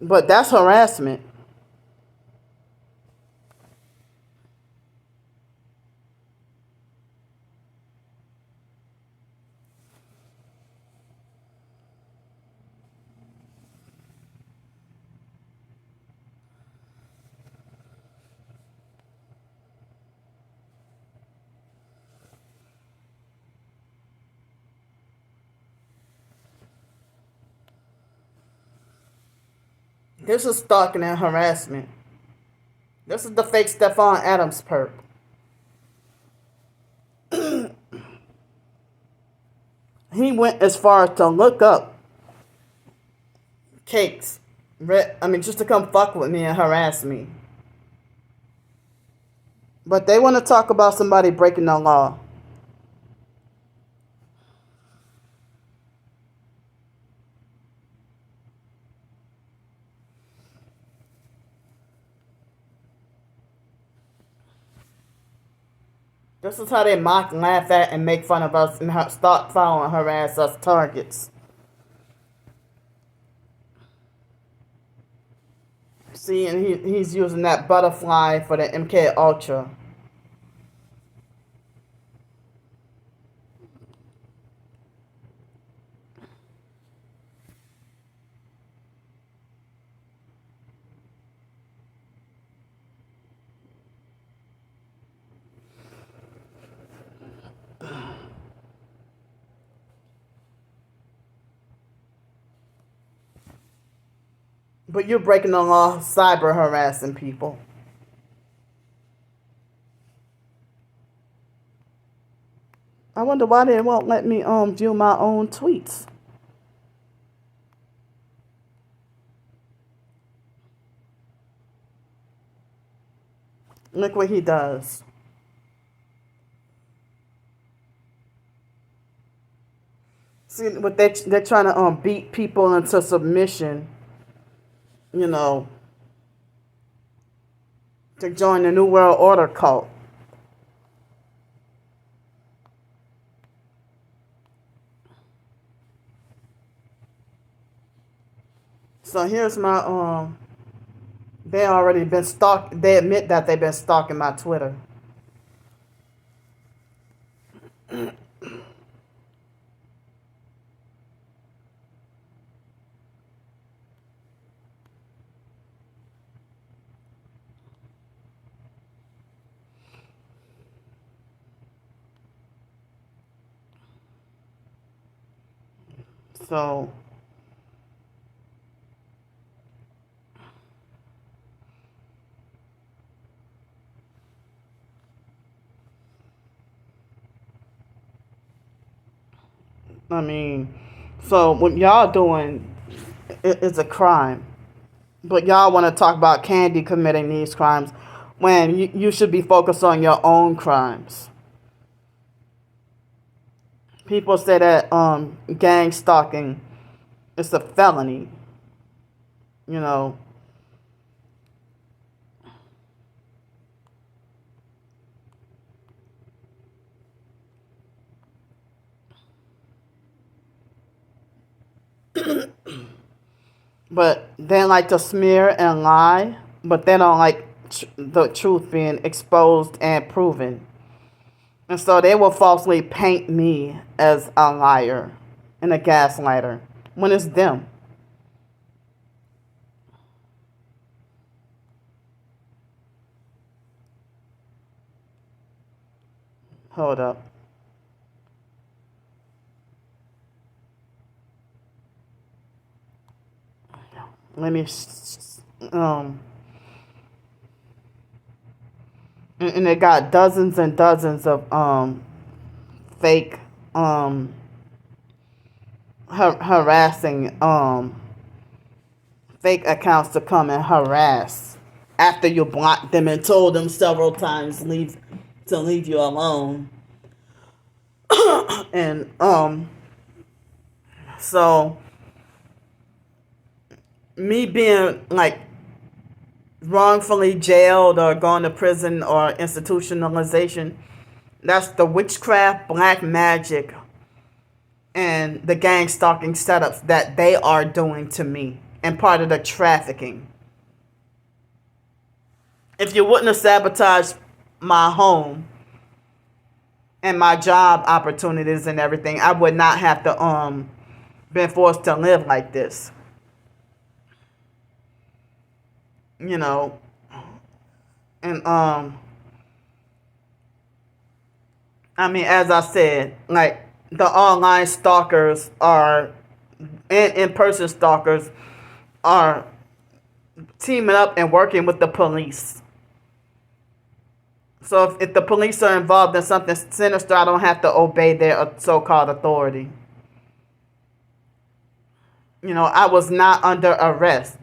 But that's harassment. This is stalking and harassment. This is the fake Stefan Adams perp. He went as far as to look up cakes. Just to come fuck with me and harass me. But they want to talk about somebody breaking the law. This is how they mock, laugh at, and make fun of us and start following, harass us targets. See, and he's using that butterfly for the MK Ultra. But you're breaking the law, cyber harassing people. I wonder why they won't let me view my own tweets. Look what he does. See what they're trying to beat people into submission. You know, to join the New World Order cult. So here's my they already been stalked. They admit that they've been stalking my Twitter. So so what y'all doing is a crime. But y'all want to talk about Candy committing these crimes when you should be focused on your own crimes. People say that gang stalking is a felony. You know. But they like to smear and lie, but they don't like the truth being exposed and proven. And so they will falsely paint me as a liar and a gaslighter when it's them. Hold up. Let me and they got dozens and dozens of fake harassing fake accounts to come and harass after you blocked them and told them several times to leave you alone. And so me being like wrongfully jailed or going to prison or institutionalization, that's the witchcraft, black magic, and the gang stalking setups that they are doing to me and part of the trafficking. If you wouldn't have sabotaged my home and my job opportunities and everything, I would not have to been forced to live like this. You know, and as I said, like the online stalkers and in-person stalkers are teaming up and working with the police. So if the police are involved in something sinister, I don't have to obey their so-called authority. I was not under arrest.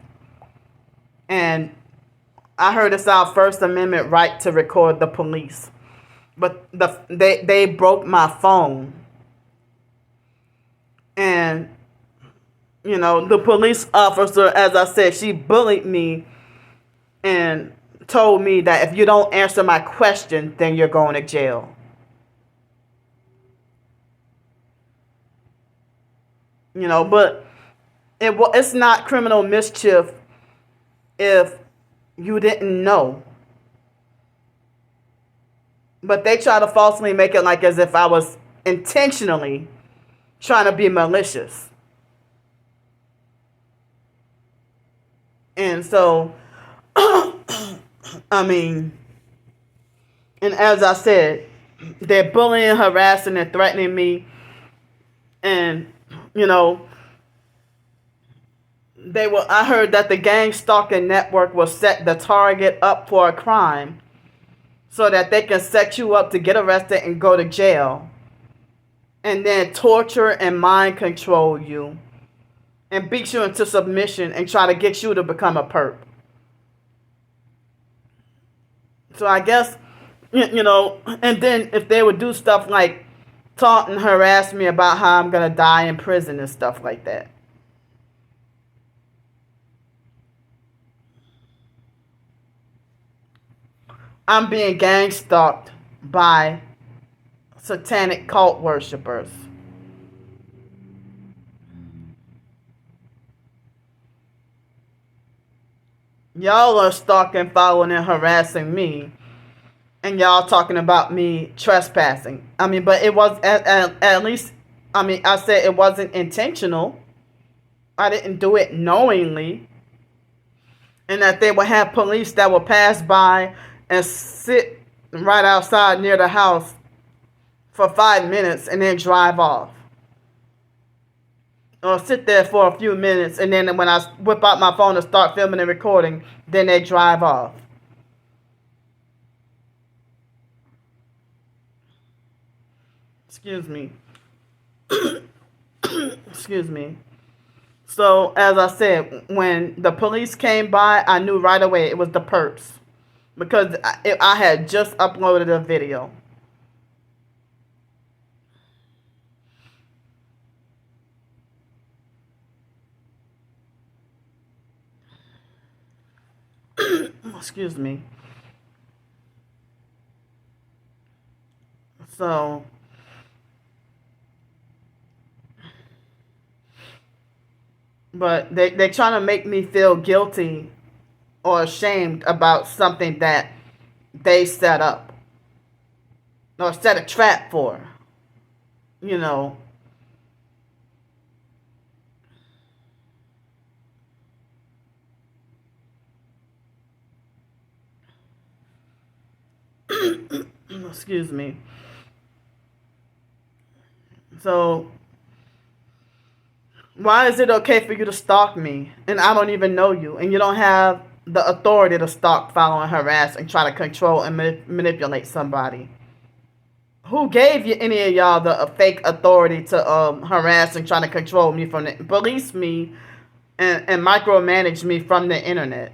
And I heard it's our First Amendment right to record the police. But they broke my phone. And, the police officer, as I said, she bullied me and told me that if you don't answer my question, then you're going to jail. But it's not criminal mischief if you didn't know. But they try to falsely make it like as if I was intentionally trying to be malicious. And so, I mean, and as I said, they're bullying, harassing, and threatening me. And, I heard that the gang stalking network will set the target up for a crime so that they can set you up to get arrested and go to jail. And then torture and mind control you and beat you into submission and try to get you to become a perp. So I guess, and then if they would do stuff like taunt and harass me about how I'm going to die in prison and stuff like that. I'm being gang stalked by satanic cult worshippers. Y'all are stalking, following, and harassing me. And y'all talking about me trespassing. I mean, but it was at least, I said it wasn't intentional. I didn't do it knowingly. And that they would have police that would pass by and sit right outside near the house for 5 minutes and then drive off. Or sit there for a few minutes, and then when I whip out my phone and start filming and recording, then they drive off. Excuse me. Excuse me. So, as I said, when the police came by, I knew right away it was the perps. Because I had just uploaded a video. Excuse me. So, but they're trying to make me feel guilty or ashamed about something that they set up or set a trap for. Excuse me. So, why is it okay for you to stalk me and I don't even know you and you don't have the authority to stalk, follow, and harass and try to control and manipulate somebody? Who gave you any of y'all the fake authority to harass and try to control me police me and micromanage me from the internet?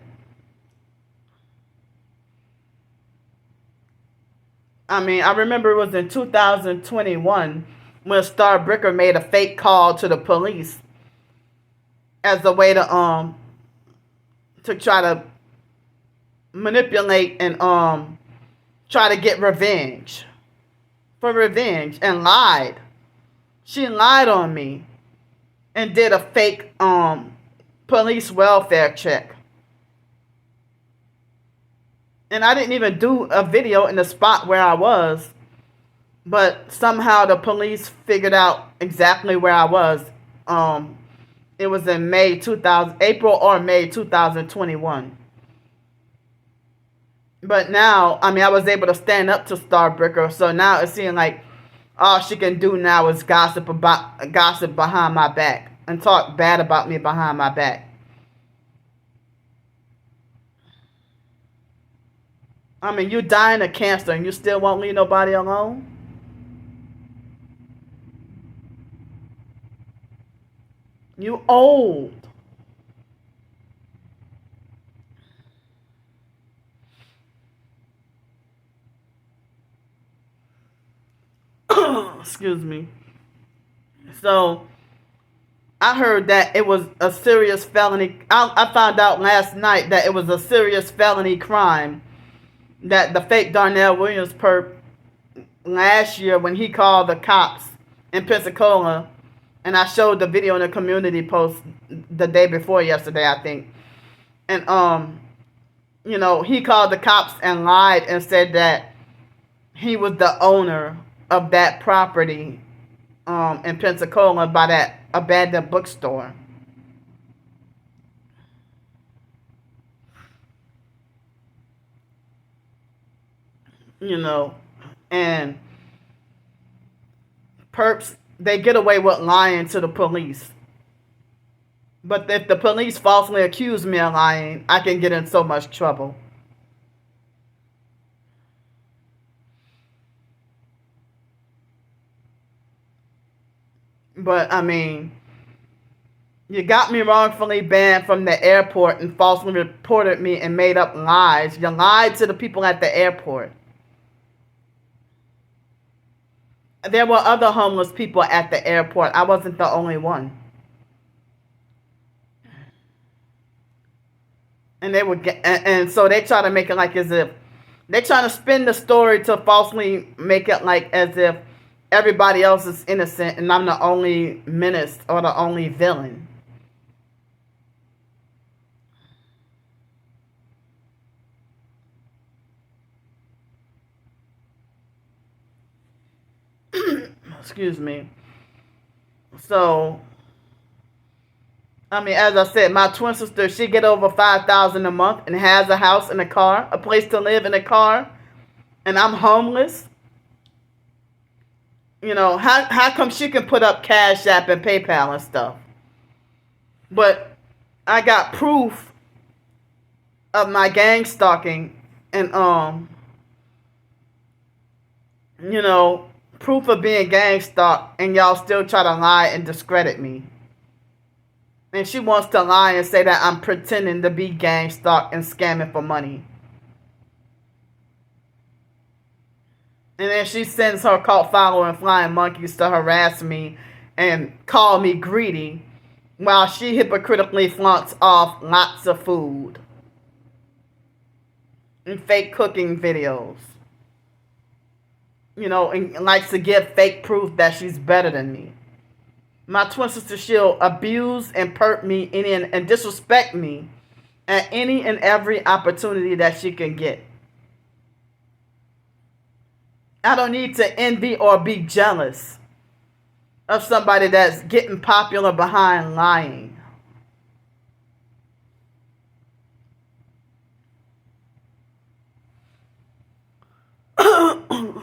I mean, I remember it was in 2021 when Starbricker made a fake call to the police as a way to try to manipulate and try to get revenge. And lied. She lied on me and did a fake police welfare check. And I didn't even do a video in the spot where I was, but somehow the police figured out exactly where I was. It was in April or May 2021. But now, I was able to stand up to Starbricker, so now it seems like all she can do now is gossip behind my back and talk bad about me behind my back. You dying of cancer and you still won't leave nobody alone? You old. Excuse me. So I heard that it was a serious felony. I found out last night that it was a serious felony crime that the fake Darnell Williams perp last year when he called the cops in Pensacola, and I showed the video in the community post the day before yesterday, I think. And he called the cops and lied and said that he was the owner of that property in Pensacola by that abandoned bookstore. And perps, they get away with lying to the police. But if the police falsely accuse me of lying, I can get in so much trouble. But, I mean, you got me wrongfully banned from the airport and falsely reported me and made up lies. You lied to the people at the airport. There were other homeless people at the airport. I wasn't the only one. And they would and so they try to make it like as if they try to spin the story to falsely make it like as if everybody else is innocent and I'm the only menace or the only villain. Excuse me. So, I mean, as I said, my twin sister, she get over $5,000 a month and has a house and a car, a place to live in a car, and I'm homeless. How come she can put up CashApp and PayPal and stuff? But I got proof of my gang stalking and proof of being gang stalked, and y'all still try to lie and discredit me. And she wants to lie and say that I'm pretending to be gang stalked and scamming for money. And then she sends her cult follower and flying monkeys to harass me and call me greedy while she hypocritically flaunts off lots of food and fake cooking videos. And likes to give fake proof that she's better than me. My twin sister, she'll abuse and perp me and disrespect me at any and every opportunity that she can get. I don't need to envy or be jealous of somebody that's getting popular behind lying.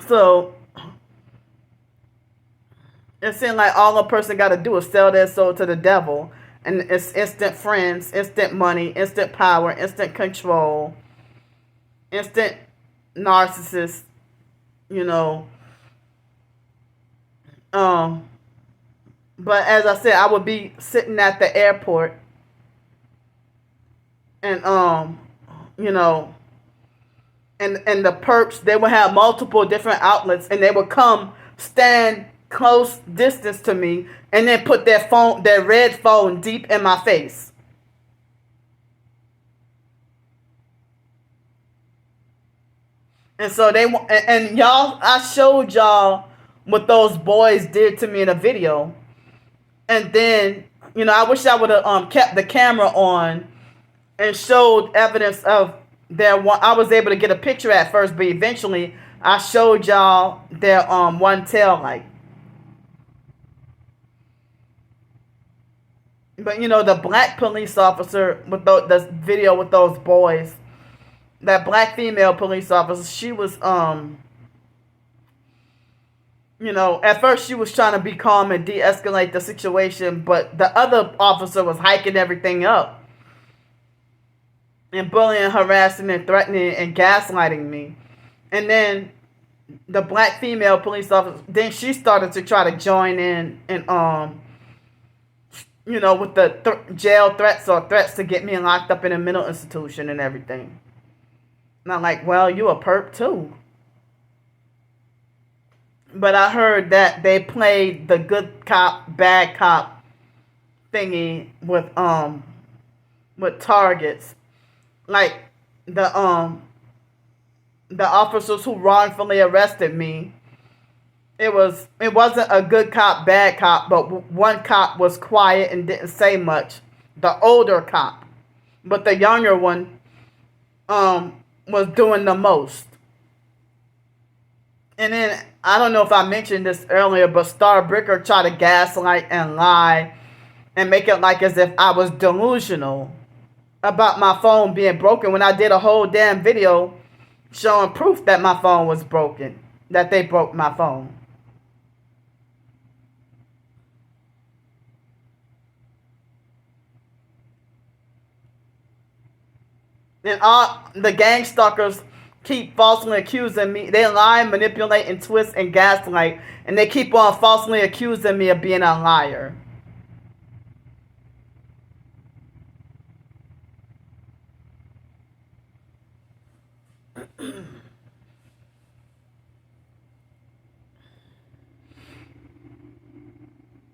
So, it seems like all a person got to do is sell their soul to the devil. And it's instant friends, instant money, instant power, instant control, instant narcissist, But as I said, I would be sitting at the airport and, and the perps, they would have multiple different outlets and they would come stand close distance to me and then put their red phone deep in my face. And so and y'all, I showed y'all what those boys did to me in a video. And then, I wish I would have kept the camera on and showed evidence of I was able to get a picture at first, but eventually I showed y'all their one tail light. But the black police officer with the video with those boys, that black female police officer, she was at first she was trying to be calm and de-escalate the situation, but the other officer was hiking everything up and bullying, harassing, and threatening and gaslighting me. And then the black female police officer, then she started to try to join in and with the jail threats or threats to get me locked up in a mental institution and everything. And I'm like, well, you a perp too. But I heard that they played the good cop, bad cop thingy with targets. Like the officers who wrongfully arrested me. It wasn't a good cop, bad cop, but one cop was quiet and didn't say much. The older cop. But the younger one was doing the most. And then, I don't know if I mentioned this earlier, but Starbricker tried to gaslight and lie and make it like as if I was delusional about my phone being broken when I did a whole damn video showing proof that my phone was broken, that they broke my phone. And all the gang stalkers keep falsely accusing me. They lie, manipulate, and twist and gaslight. And they keep on falsely accusing me of being a liar.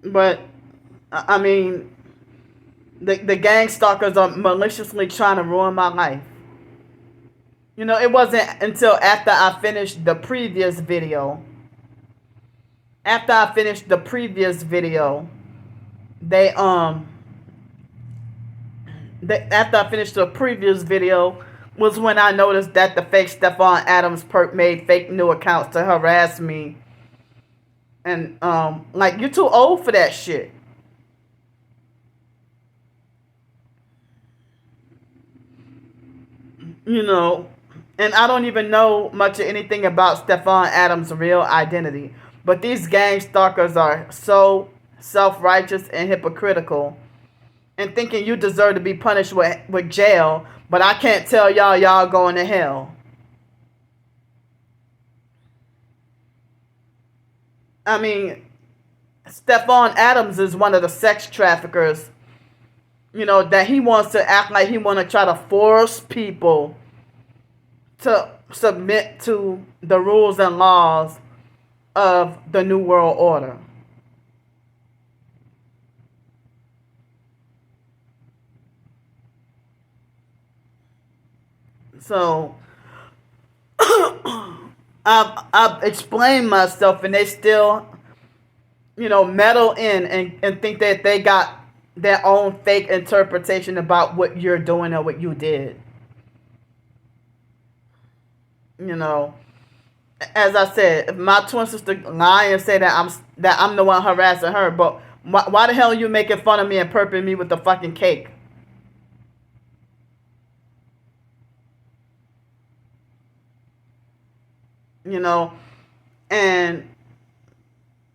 But, I mean, the gang stalkers are maliciously trying to ruin my life. It wasn't until after I finished the previous video. After I finished the previous video, after I finished the previous video was when I noticed that the fake Stephon Adams perp made fake new accounts to harass me. And like, you're too old for that shit. And I don't even know much of anything about Stephon Adams' real identity. But these gang stalkers are so self-righteous and hypocritical and thinking you deserve to be punished with jail, but I can't tell y'all going to hell. I mean, Stephon Adams is one of the sex traffickers, that he wants to act like he want to try to force people to submit to the rules and laws of the New World Order. So, I've explained myself, and they still, meddle in and think that they got their own fake interpretation about what you're doing or what you did. As I said, if my twin sister lie and say that I'm the one harassing her, but why the hell are you making fun of me and perping me with the fucking cake? And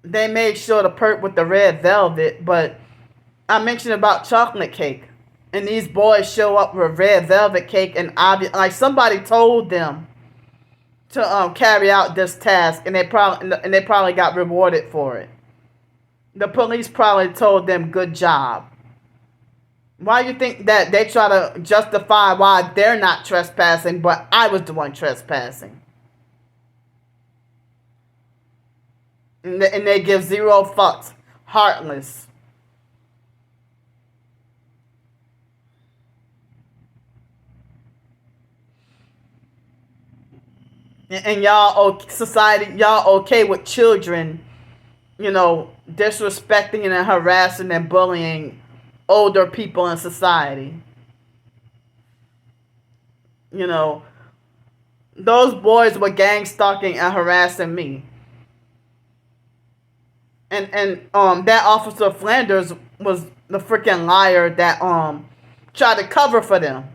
they made sure to perp with the red velvet, but I mentioned about chocolate cake, and these boys show up with red velvet cake, and like somebody told them to carry out this task, and they probably got rewarded for it. The police probably told them good job. Why do you think that they try to justify why they're not trespassing, but I was the one trespassing? And they give zero fucks. Heartless. And y'all, society, y'all okay with children, disrespecting and harassing and bullying older people in society. Those boys were gang stalking and harassing me. And that Officer Flanders was the freaking liar that tried to cover for them.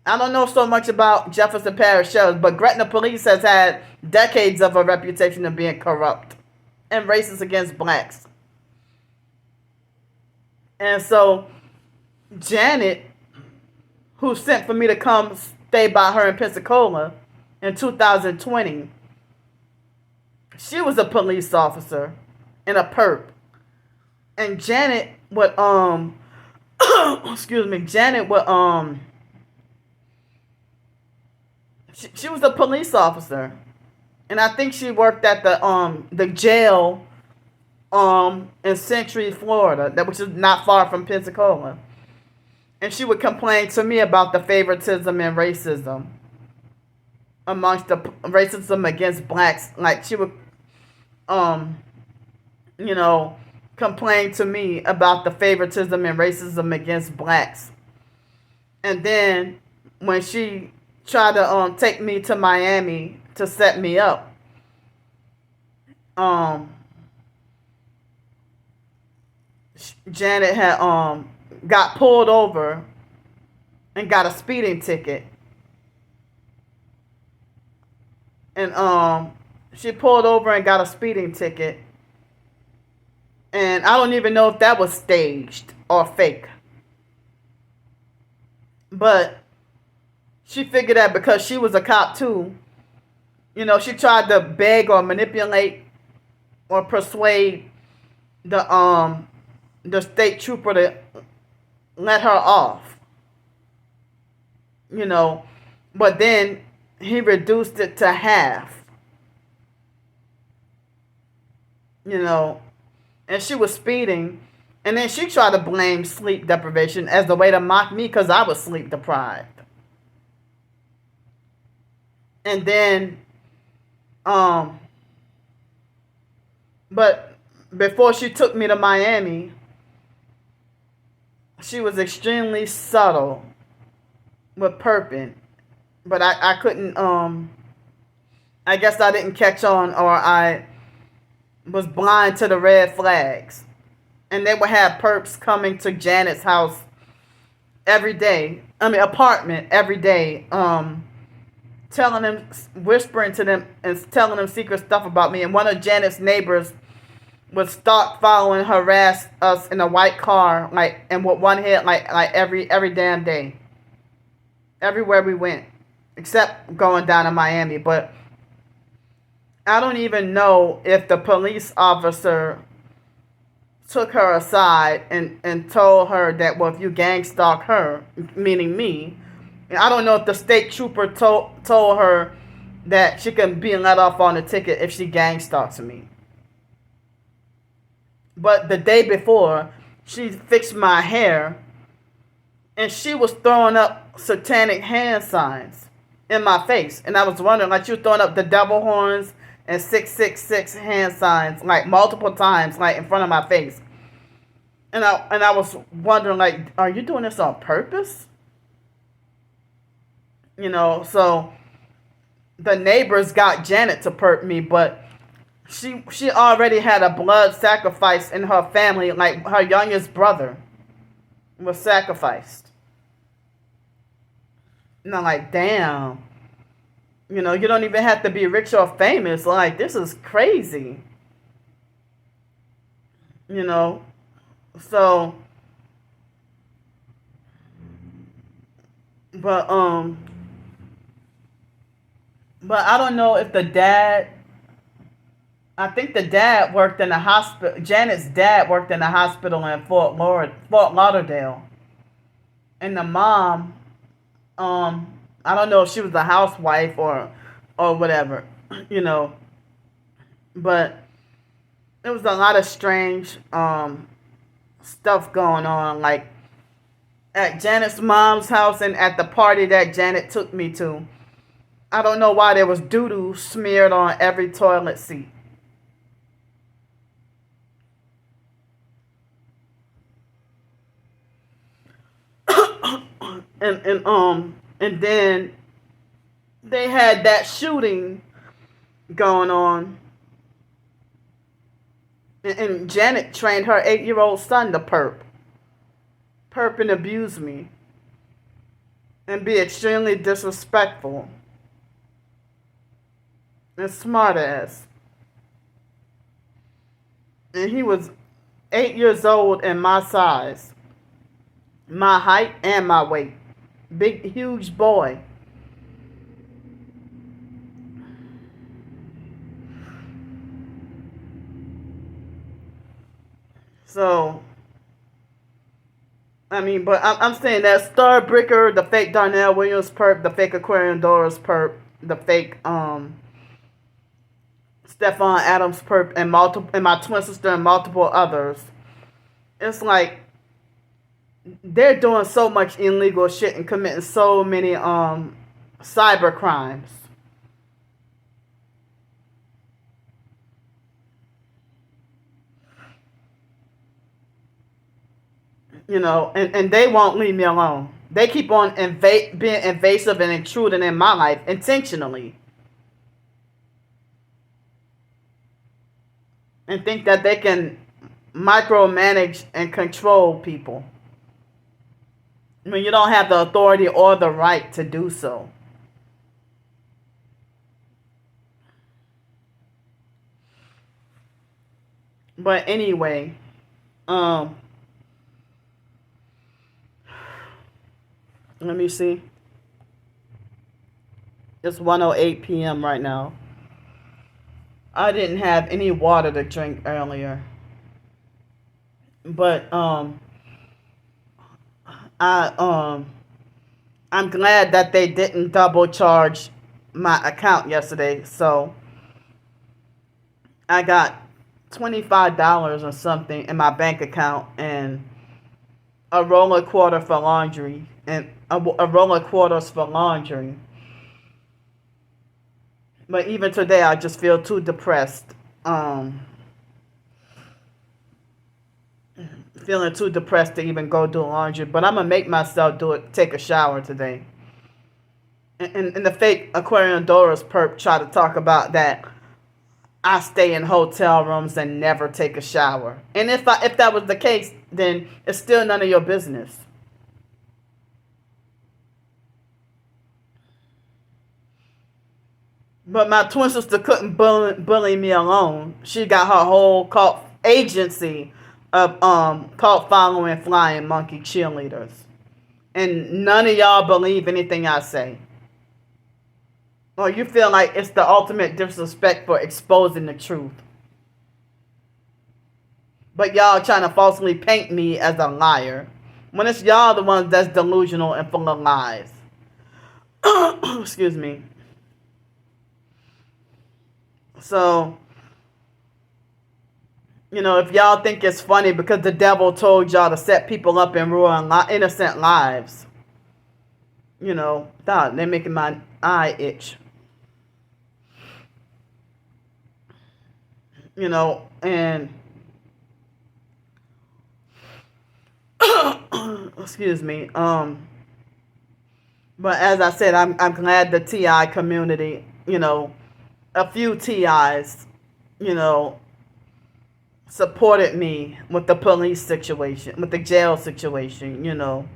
I don't know so much about Jefferson Parish Sheriff, but Gretna Police has had decades of a reputation of being corrupt and racist against blacks. And so, Janet, who sent for me to come stay by her in Pensacola in 2020, she was a police officer and a perp. And Janet would excuse me, Janet would she was a police officer, and I think she worked at the jail in Century, Florida, that which is not far from Pensacola. And she would complain to me about the favoritism and racism amongst the racism against blacks. Like she would um you know complain to me about the favoritism and racism against blacks. And then when she tried to take me to Miami to set me up, um Janet had got pulled over and got a speeding ticket. And she pulled over and got a speeding ticket. And I don't even know if that was staged or fake. But she figured that because she was a cop too, she tried to beg or manipulate or persuade the state trooper to let her off. But then he reduced it to half. And she was speeding. And then she tried to blame sleep deprivation as a way to mock me because I was sleep deprived. And then, but before she took me to Miami, she was extremely subtle with perping. But I couldn't, I guess I didn't catch on, or I was blind to the red flags. And they would have perps coming to Janet's house every day. Apartment every day. Telling them, whispering to them and telling them secret stuff about me. And one of Janet's neighbors would stalk, follow, and harass us in a white car, and with one head, every damn day. Everywhere we went. Except going down to Miami. But I don't even know if the police officer took her aside and told her that, well, if you gang stalk her, meaning me, and I don't know if the state trooper told her that she can be let off on a ticket if she gang stalks me. But the day before, she fixed my hair, and she was throwing up satanic hand signs in my face. And I was wondering, she was throwing up the devil horns and 666 hand signs, multiple times, in front of my face. And I was wondering, are you doing this on purpose? So the neighbors got Janet to perp me, but she already had a blood sacrifice in her family. Her youngest brother was sacrificed. And I'm damn. You don't even have to be rich or famous. This is crazy. So, but I don't know if the dad, I think the dad worked in a hospital. Janet's dad worked in a hospital in Fort Lauderdale. And the mom, I don't know if she was a housewife or whatever, but there was a lot of strange stuff going on, at Janet's mom's house and at the party that Janet took me to. I don't know why there was doo-doo smeared on every toilet seat. And then they had that shooting going on. And Janet trained her 8-year-old son to perp and abuse me. And be extremely disrespectful. And smart ass. And he was 8 years old and my size. My height and my weight. Big, huge boy. So, I mean, but I'm saying that Starbreaker, the fake Darnell Williams perp, the fake Aquarian Doris perp, the fake Stefan Adams perp, and my twin sister and multiple others. It's like they're doing so much illegal shit and committing so many cyber crimes. You know, and they won't leave me alone. They keep on being invasive and intruding in my life intentionally, and think that they can micromanage and control people when you don't have the authority or the right to do so. But anyway, um, let me see. It's 1:08 p.m. right now. I didn't have any water to drink earlier. But I I'm glad that they didn't double charge my account yesterday. So I got $25 or something in my bank account and a roll of quarter for laundry and a roll of quarters for laundry. But even today, I just feel too depressed. Feeling too depressed to even go do laundry. But I'm gonna make myself do it. Take a shower today. And the fake Aquarian Doris perp try to talk about that I stay in hotel rooms and never take a shower. And if that was the case, then it's still none of your business. But my twin sister couldn't bully me alone. She got her whole cult agency of cult following flying monkey cheerleaders. And none of y'all believe anything I say. Or you feel like it's the ultimate disrespect for exposing the truth. But y'all trying to falsely paint me as a liar. When it's y'all the ones that's delusional and full of lies. Excuse me. So, you know, if y'all think it's funny because the devil told y'all to set people up and ruin innocent lives, you know, God, they're making my eye itch. You know, and excuse me. But as I said, I'm glad the TI community, you know, a few TIs, you know, supported me with the police situation, with the jail situation, you know.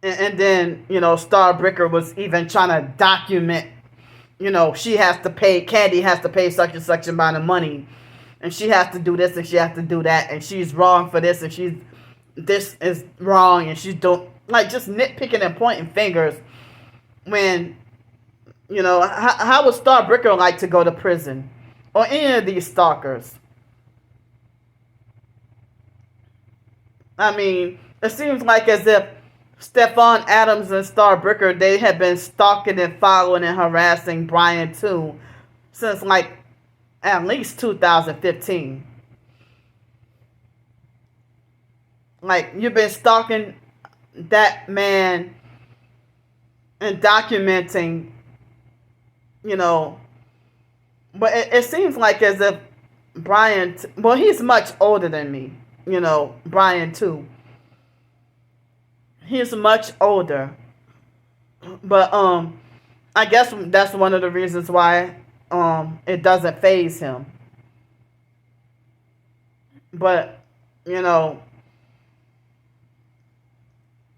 And then, you know, Starbreaker was even trying to document, you know, she has to pay, Candy has to pay such and such amount of money. And she has to do this and she has to do that. And she's wrong for this and this is wrong. And she's like just nitpicking and pointing fingers when, you know, how would Starbreaker like to go to prison? Or any of these stalkers? I mean, it seems like as if Stefan Adams and Starbreaker, they have been stalking and following and harassing Brian too since like at least 2015. Like, you've been stalking that man and documenting, you know. But it seems like as if Brian, well, he's much older than me, you know, Brian too. He's much older. But I guess that's one of the reasons why it doesn't faze him. But, you know,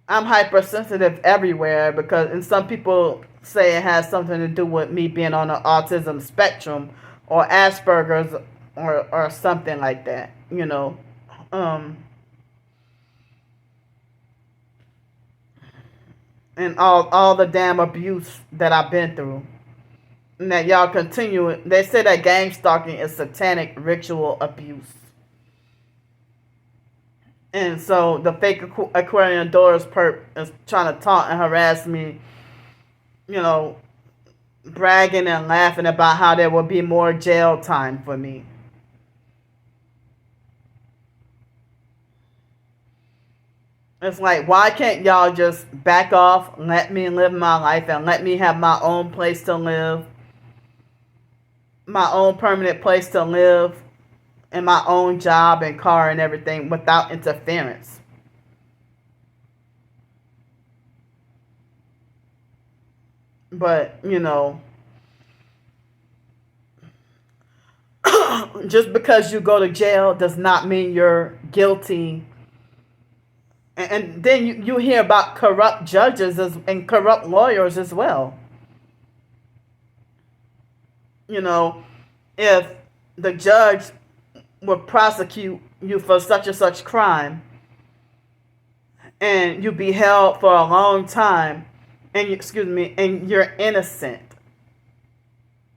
I'm hypersensitive everywhere because, and some people say it has something to do with me being on the autism spectrum or Asperger's or something like that, you know. And all the damn abuse that I've been through. And that y'all continue. They say that gang stalking is satanic ritual abuse. And so the fake Aquarian Doors perp is trying to taunt and harass me, bragging and laughing about how there will be more jail time for me. It's like, why can't y'all just back off, let me live my life, and let me have my own place to live, my own permanent place to live, and my own job and car and everything without interference? But, just because you go to jail does not mean you're guilty. And then you hear about corrupt judges and corrupt lawyers as well. If the judge would prosecute you for such and such crime, and you be held for a long time, and you're innocent.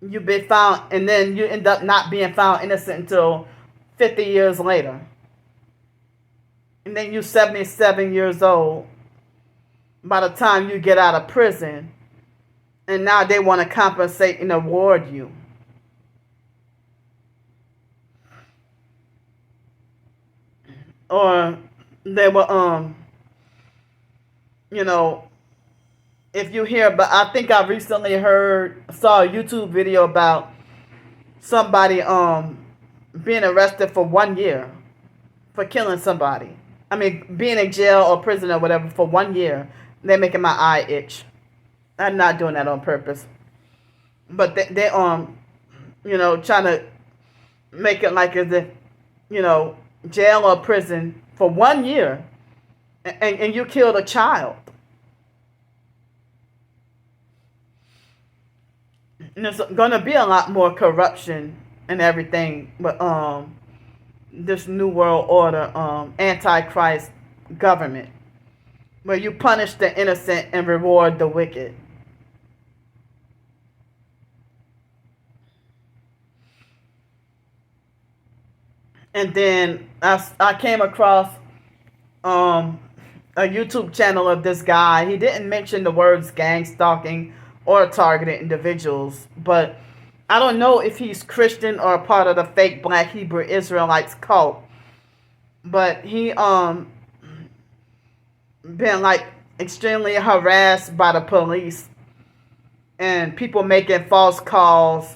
You be found, and then you end up not being found innocent until 50 years later. And then you're 77 years old by the time you get out of prison. And now they want to compensate and award you. Or they will, if you hear, but I think I recently saw a YouTube video about somebody being arrested for 1 year for killing somebody. I mean, being in jail or prison or whatever for 1 year. They're making my eye itch. I'm not doing that on purpose. But they trying to make it like as if, jail or prison for 1 year, and you killed a child. And there's going to be a lot more corruption and everything, but this new world order, antichrist government, where you punish the innocent and reward the wicked. And then I came across a YouTube channel of this guy. He didn't mention the words gang stalking or targeted individuals, but I don't know if he's Christian or a part of the fake Black Hebrew Israelites cult. But he been like extremely harassed by the police and people making false calls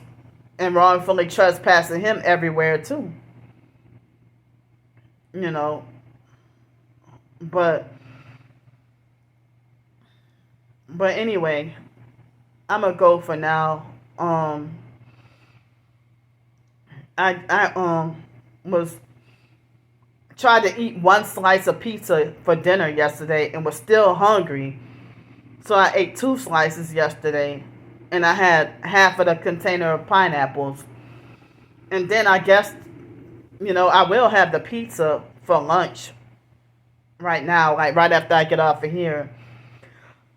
and wrongfully trespassing him everywhere too. But anyway, I'm gonna go for now. I was tried to eat one slice of pizza for dinner yesterday and was still hungry. So I ate 2 slices yesterday, and I had half of the container of pineapples. And then I guess, I will have the pizza for lunch right now, like right after I get off of here.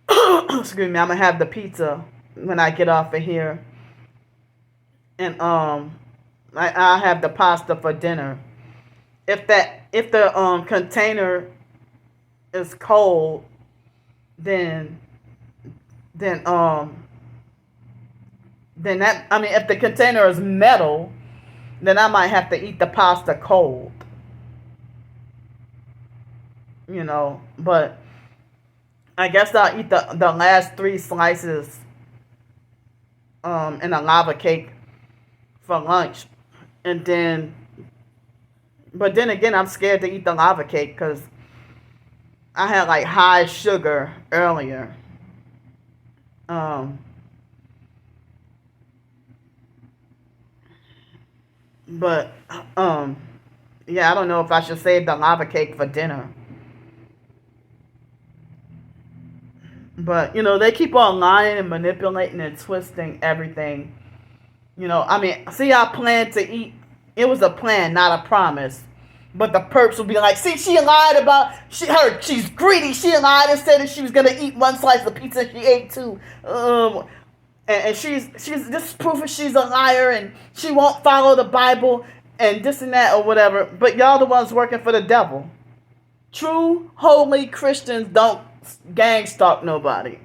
Excuse me, I'm going to have the pizza when I get off of here. And I have the pasta for dinner. If the container is cold, then that, if the container is metal, then I might have to eat the pasta cold. But I guess I'll eat the last 3 slices in a lava cake for lunch. And then, but then again, I'm scared to eat the lava cake because I had like high sugar earlier. But yeah, I don't know if I should save the lava cake for dinner. But they keep on lying and manipulating and twisting everything. See, I planned to eat. It was a plan, not a promise. But the perps will be like, see, she lied about, she's greedy. She lied and said that she was going to eat 1 slice of pizza. She ate 2. and she's this proof she's a liar and she won't follow the Bible and this and that or whatever. But y'all the ones working for the devil. True holy Christians don't gang stalk nobody.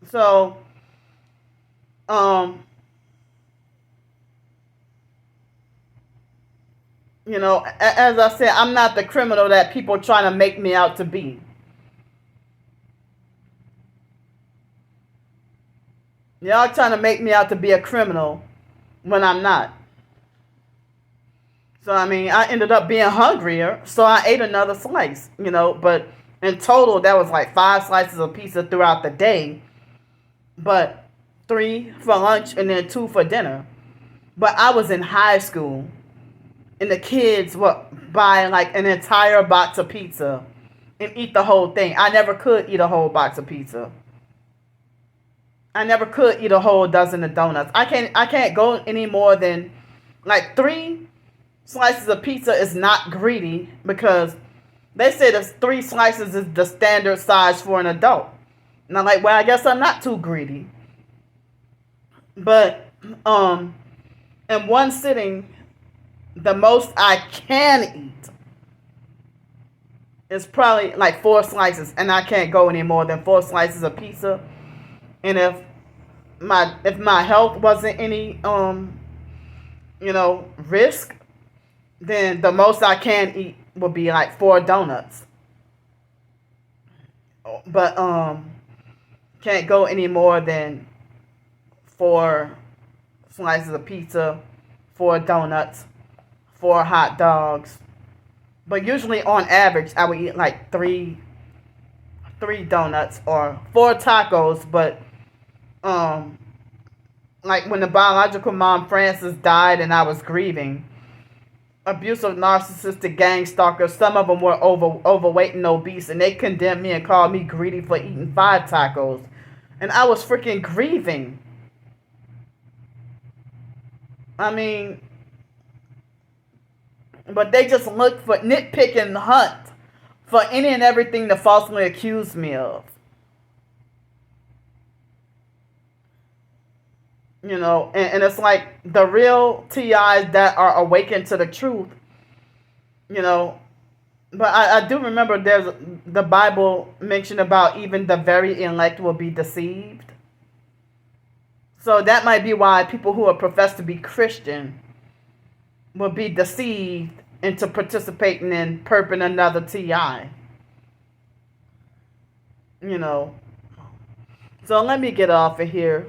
So, you know, as I said, I'm not the criminal that people trying to make me out to be. Y'all trying to make me out to be a criminal when I'm not. So, I mean, I ended up being hungrier, so I ate another slice, you know, but in total, that was like 5 slices of pizza throughout the day, but 3 for lunch and then 2 for dinner. But I was in high school, and the kids would buy like an entire box of pizza and eat the whole thing. I never could eat a whole box of pizza. I never could eat a whole dozen of donuts. I can't go any more than like 3 slices of pizza is not greedy because they say the 3 slices is the standard size for an adult. And I'm like, well, I guess I'm not too greedy. But in one sitting, the most I can eat is probably like 4 slices, and I can't go any more than 4 slices of pizza. And if my health wasn't any risk, then the most I can eat would be like 4 donuts. But can't go any more than 4 slices of pizza, 4 donuts, 4 hot dogs. But usually on average I would eat like 3 donuts or 4 tacos, but like when the biological mom Frances died and I was grieving, abusive, narcissistic gang stalkers, some of them were overweight and obese, and they condemned me and called me greedy for eating 5 tacos. And I was freaking grieving. I mean, but they just look for nitpick and hunt for any and everything to falsely accuse me of. You know, and it's like the real TIs that are awakened to the truth, you know. But I do remember there's the Bible mentioned about even the very elect will be deceived. So that might be why people who are professed to be Christian will be deceived into participating in perping another TI. You know. So let me get off of here.